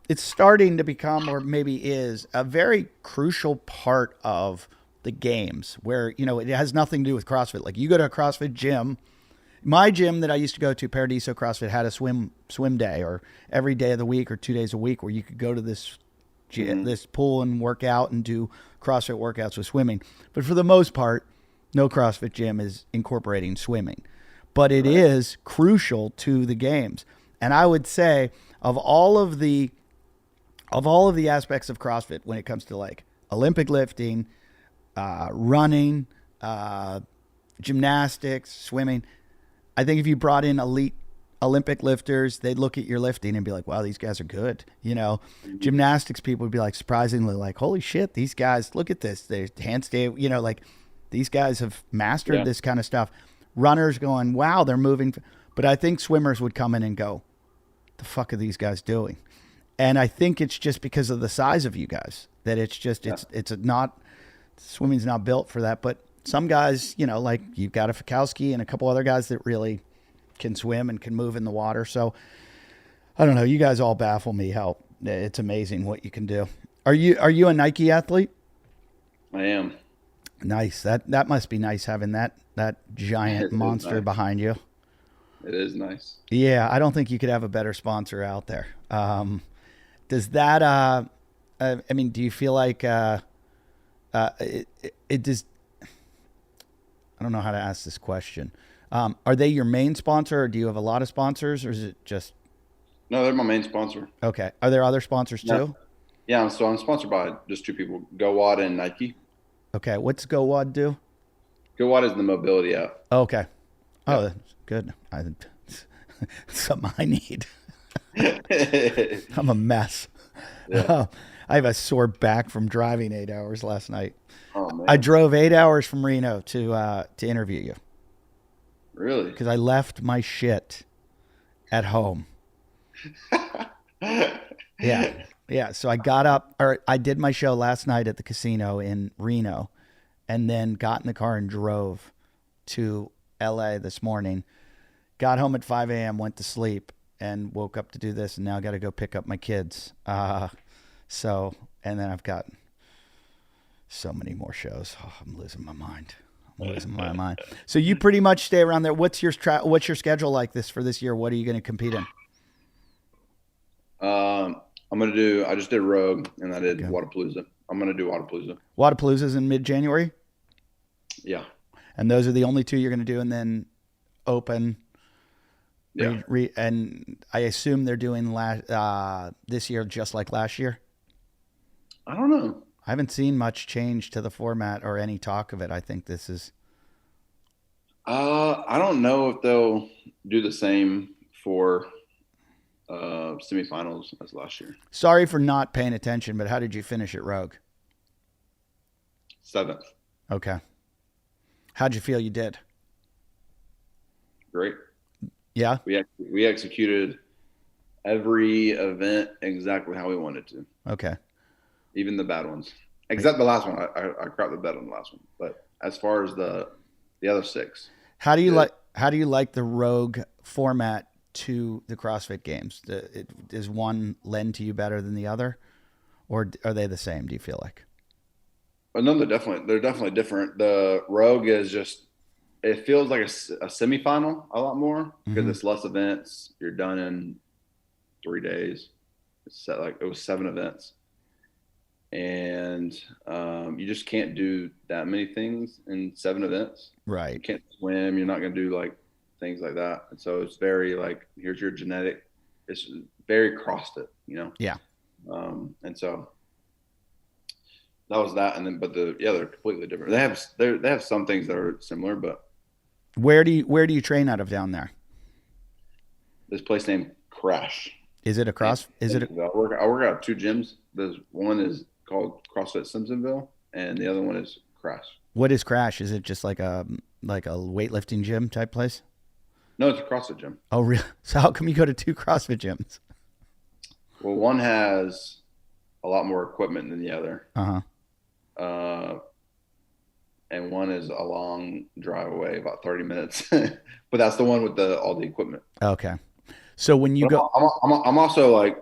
Speaker 1: it's starting to become, or maybe is, a very crucial part of the games, where, it has nothing to do with CrossFit. Like, you go to a CrossFit gym. My gym that I used to go to, Paradiso CrossFit, had a swim day, or every day of the week or 2 days a week, where you could go to this this pool and work out and do CrossFit workouts with swimming. But for the most part, no CrossFit gym is incorporating swimming. But it is crucial to the games. And I would say of all of the aspects of CrossFit, when it comes to like Olympic lifting, running, gymnastics, swimming, I think if you brought in elite Olympic lifters, they'd look at your lifting and be like, wow, these guys are good. Gymnastics people would be like, surprisingly, like, holy shit, these guys, look at this. They're handstand, like, these guys have mastered this kind of stuff. Runners going, wow, they're moving. But I think swimmers would come in and go, the fuck are these guys doing? And I think it's just because of the size of you guys, that it's just, swimming's not built for that. But some guys, like you've got a Fikowski and a couple other guys that really can swim and can move in the water. So I don't know. You guys all baffle me how it's amazing what you can do. Are you a Nike athlete?
Speaker 2: I am.
Speaker 1: Nice. That must be nice having that giant monster behind you.
Speaker 2: It is nice.
Speaker 1: Yeah. I don't think you could have a better sponsor out there. Does that, do you feel like, it does, I don't know how to ask this question. Are they your main sponsor, or do you have a lot of sponsors, or is it just?
Speaker 2: No, they're my main sponsor.
Speaker 1: Okay. Are there other sponsors too?
Speaker 2: Yeah. So I'm sponsored by just 2 people, GoWad and Nike.
Speaker 1: Okay. What's GoWad do?
Speaker 2: GoWad is the mobility app.
Speaker 1: Okay. Oh,
Speaker 2: Yeah.
Speaker 1: that's good. Something I need. I'm a mess.
Speaker 2: Yeah.
Speaker 1: I have a sore back from driving 8 hours last night.
Speaker 2: Oh man.
Speaker 1: I drove 8 hours from Reno to interview you
Speaker 2: Really?
Speaker 1: because I left my shit at home. Yeah. So I got up, or I did my show last night at the casino in Reno, and then got in the car and drove to LA this morning. Got home at 5 a.m., went to sleep, and woke up to do this, and now I got to go pick up my kids. And then I've got so many more shows. Oh, I'm losing my mind. So you pretty much stay around there. What's your schedule like for this year? What are you going to compete in?
Speaker 2: I just did Rogue and I did Wodapalooza. I'm going to do Wodapalooza.
Speaker 1: Wodapalooza's in mid-January?
Speaker 2: Yeah.
Speaker 1: And those are the only 2 you're going to do, and then open.
Speaker 2: Yeah.
Speaker 1: And I assume they're doing this year just like last year?
Speaker 2: I don't know.
Speaker 1: I haven't seen much change to the format or any talk of it. I think this is.
Speaker 2: I don't know if they'll do the same for semifinals as last year.
Speaker 1: Sorry for not paying attention, but how did you finish at Rogue?
Speaker 2: 7th.
Speaker 1: Okay. How'd you feel you did?
Speaker 2: Great.
Speaker 1: Yeah?
Speaker 2: We executed every event exactly how we wanted to.
Speaker 1: Okay.
Speaker 2: Even the bad ones. Except the last one. I crapped the bed on the last one. But as far as the other 6.
Speaker 1: How do you like the Rogue format to the CrossFit Games? Does one lend to you better than the other? Or are they the same, do you feel like?
Speaker 2: No, they're definitely different. The Rogue is just, it feels like a semifinal a lot more because it's less events. You're done in 3 days. It was 7 events. And you just can't do that many things in 7 events.
Speaker 1: Right.
Speaker 2: You can't swim. You're not going to do like things like that. And so it's very like, here's your genetic. It's very CrossFit, you know?
Speaker 1: Yeah.
Speaker 2: And so that was that. And then, but they're completely different. They have some things that are similar, but.
Speaker 1: Where do you train out of down there?
Speaker 2: This place named Crash.
Speaker 1: Is it a cross? Is it?
Speaker 2: I work out of 2 gyms. There's one is called CrossFit Simpsonville, and the other one is Crash.
Speaker 1: What is Crash? Is it just like a weightlifting gym type place?
Speaker 2: No, it's a CrossFit gym.
Speaker 1: Oh, really? So how come you go to 2 CrossFit gyms?
Speaker 2: Well, one has a lot more equipment than the other. And one is a long drive away, about 30 minutes. But that's the one with all the equipment.
Speaker 1: Okay. So when you go,
Speaker 2: I'm also like,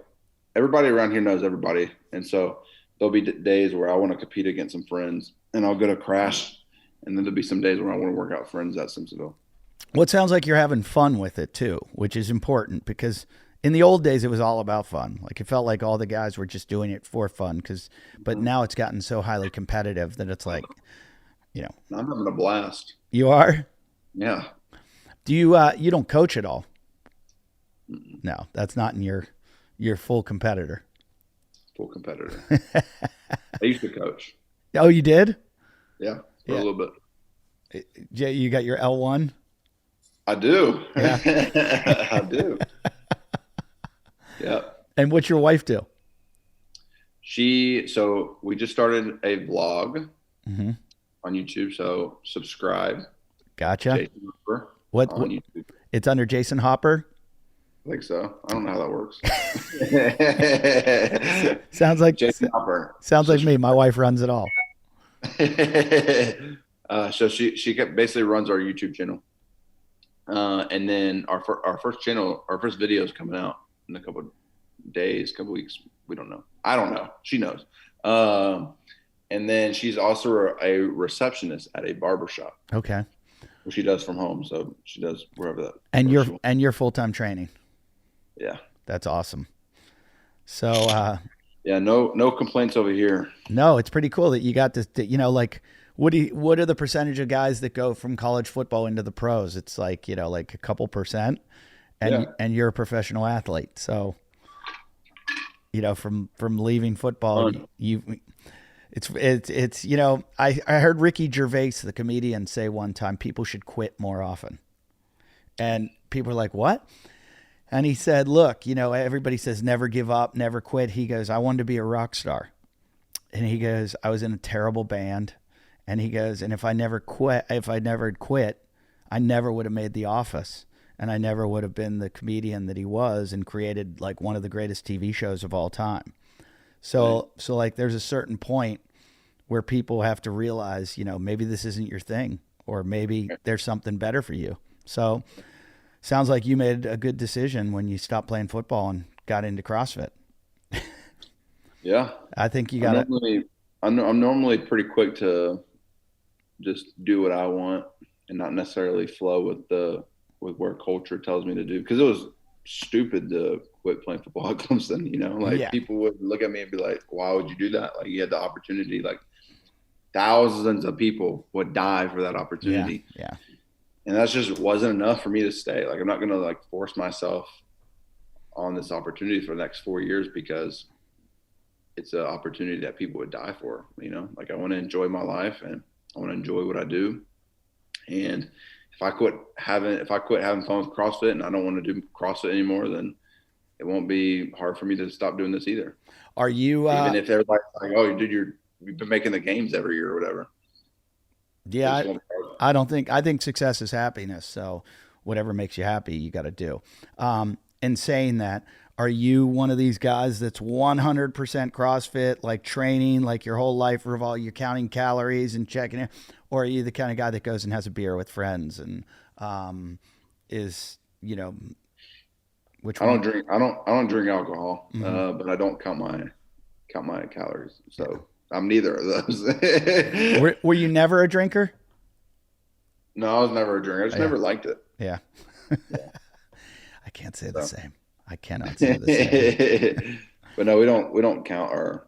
Speaker 2: everybody around here knows everybody, and so there'll be days where I want to compete against some friends, and I'll go to Crash, and then there'll be some days where I want to work out with friends at Simpsonville.
Speaker 1: Well, it sounds like you're having fun with it too, which is important because in the old days it was all about fun. Like it felt like all the guys were just doing it for fun, but now it's gotten so highly competitive that it's like, you know,
Speaker 2: I'm having a blast.
Speaker 1: You are?
Speaker 2: Yeah.
Speaker 1: Do you you don't coach at all? No, that's not in your full competitor.
Speaker 2: Full competitor. I used to coach.
Speaker 1: Oh, you did?
Speaker 2: Yeah, for a little bit.
Speaker 1: Jay, you got your L1?
Speaker 2: I do.
Speaker 1: Yeah.
Speaker 2: I do. Yeah.
Speaker 1: And what's your wife do?
Speaker 2: So we just started a vlog
Speaker 1: on
Speaker 2: YouTube. So subscribe.
Speaker 1: Gotcha.
Speaker 2: Jayson Hopper
Speaker 1: what
Speaker 2: on YouTube.
Speaker 1: It's under Jayson Hopper?
Speaker 2: I think so. I don't know how that works.
Speaker 1: Sounds like
Speaker 2: Jayson Hopper.
Speaker 1: Sounds like me. My wife runs it all.
Speaker 2: So she basically runs our YouTube channel. And then our first video is coming out in a couple weeks. We don't know. I don't know. She knows. And then she's also a receptionist at a barbershop.
Speaker 1: Okay.
Speaker 2: Which she does from home. So she does wherever that.
Speaker 1: And you're full-time training.
Speaker 2: Yeah.
Speaker 1: That's awesome. So,
Speaker 2: yeah, no complaints over here.
Speaker 1: No, it's pretty cool that you got this, like What are the percentage of guys that go from college football into the pros? It's like, like a couple percent, and you're a professional athlete. So, from leaving football, it's I heard Ricky Gervais, the comedian, say one time people should quit more often. And people are like, "What?" And he said, "Look, everybody says never give up, never quit." He goes, "I wanted to be a rock star." And he goes, "I was in a terrible band." And he goes, "And if I never quit, I never would have made The Office, and I never would have been the comedian that he was and created like one of the greatest TV shows of all time." So like there's a certain point where people have to realize, maybe this isn't your thing, or maybe there's something better for you. So sounds like you made a good decision when you stopped playing football and got into CrossFit.
Speaker 2: Yeah.
Speaker 1: I think you got to.
Speaker 2: I'm normally pretty quick to just do what I want and not necessarily flow with where culture tells me to do. Because it was stupid to quit playing football at Clemson, people would look at me and be like, "Why would you do that?" Like, you had the opportunity, like thousands of people would die for that opportunity.
Speaker 1: Yeah.
Speaker 2: And that just wasn't enough for me to stay. Like, I'm not going to like force myself on this opportunity for the next 4 years because it's an opportunity that people would die for, like I want to enjoy my life and I want to enjoy what I do. And if I quit having fun with CrossFit and I don't want to do CrossFit anymore, then it won't be hard for me to stop doing this either.
Speaker 1: Are you,
Speaker 2: even if everybody's like, "Oh, dude, you've been making the games every year or whatever."
Speaker 1: Yeah. I think success is happiness. So whatever makes you happy, you got to do. In saying that, are you one of these guys that's 100% CrossFit, like training, like your whole life you're counting calories and checking it? Or are you the kind of guy that goes and has a beer with friends and which one?
Speaker 2: I don't drink alcohol, but I don't count my calories. So I'm neither of those.
Speaker 1: Were you never a drinker?
Speaker 2: No, I was never a drinker. I just never liked it.
Speaker 1: Yeah. I can't say the same. I cannot say the same.
Speaker 2: But no, we don't count our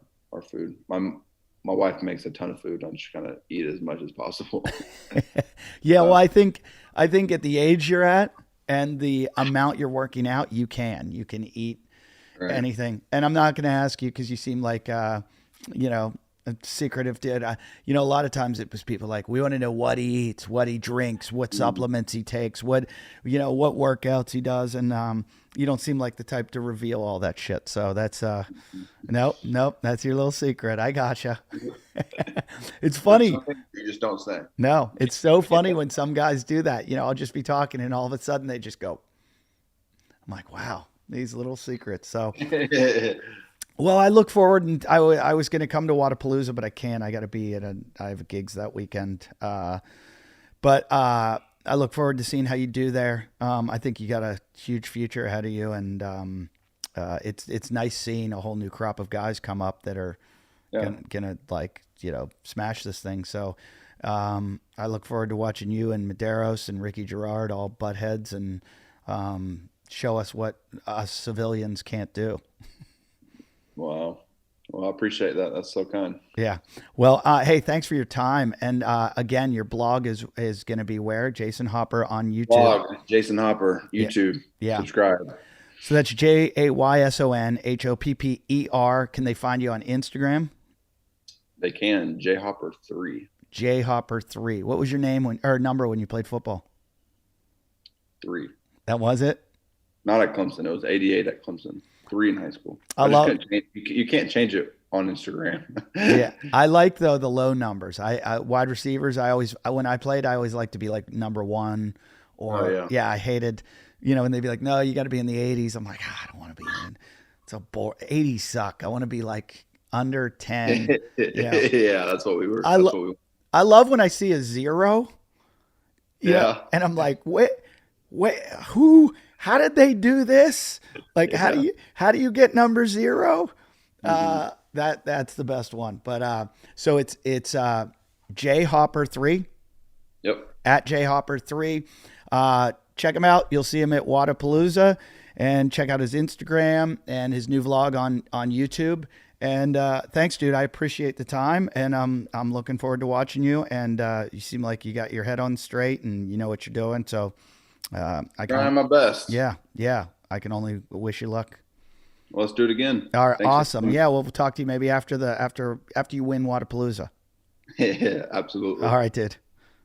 Speaker 2: food. My wife makes a ton of food. I'm just kind of eat as much as possible.
Speaker 1: Yeah, well, I think at the age you're at and the amount you're working out, you can eat anything. And I'm not going to ask you because you seem like secretive dude. A lot of times it was people like, we want to know what he eats, what he drinks, what supplements he takes, what workouts he does. And you don't seem like the type to reveal all that shit. So that's nope. That's your little secret. I gotcha. It's funny.
Speaker 2: You just don't say.
Speaker 1: No, it's so funny when some guys do that. I'll just be talking and all of a sudden they just go. I'm like, wow, these little secrets. So. Well, I look forward, and I was going to come to Wodapalooza, but I can't. I got to be I have gigs that weekend. But I look forward to seeing how you do there. I think you got a huge future ahead of you, and it's nice seeing a whole new crop of guys come up that are gonna smash this thing. So I look forward to watching you and Medeiros and Ricky Gerard all butt heads and show us what us civilians can't do.
Speaker 2: Wow. Well, I appreciate that. That's so kind.
Speaker 1: Yeah. Well, hey, thanks for your time. And again, your blog is going to be where? Jayson Hopper on YouTube.
Speaker 2: Blog, Jayson Hopper, YouTube.
Speaker 1: Yeah.
Speaker 2: Subscribe.
Speaker 1: So that's JAYSONHOPPER. Can they find you on Instagram?
Speaker 2: They can. JHopper3.
Speaker 1: JHopper3. What was your name number when you played football?
Speaker 2: 3.
Speaker 1: That was it?
Speaker 2: Not at Clemson. It was 88 at Clemson. 3 in high school. You can't change it on Instagram.
Speaker 1: Yeah, I like the low numbers. I wide receivers. When I played, I always liked to be like number 1, or I hated, when they'd be like, no, you got to be in the 80s. I'm like, I don't want to be in. It's a bore. 80s suck. I want to be like under 10.
Speaker 2: Yeah, that's what we were.
Speaker 1: I love when I see a 0.
Speaker 2: Yeah,
Speaker 1: and I'm like, wait, who? How did they do this? Like, how do you get number 0? That's the best one. But so it's JHopper3.
Speaker 2: Yep.
Speaker 1: At JHopper3. Check him out. You'll see him at Wodapalooza, and check out his Instagram and his new vlog on YouTube. And thanks, dude. I appreciate the time, and I'm looking forward to watching you. And you seem like you got your head on straight, and you know what you're doing. So I
Speaker 2: Trying
Speaker 1: can,
Speaker 2: my best.
Speaker 1: yeah. I can only wish you luck.
Speaker 2: Well, let's do it again.
Speaker 1: All right,
Speaker 2: Thanks.
Speaker 1: awesome. Yeah, we'll talk to you maybe after you win Wadapalooza.
Speaker 2: Yeah, absolutely.
Speaker 1: All right, dude.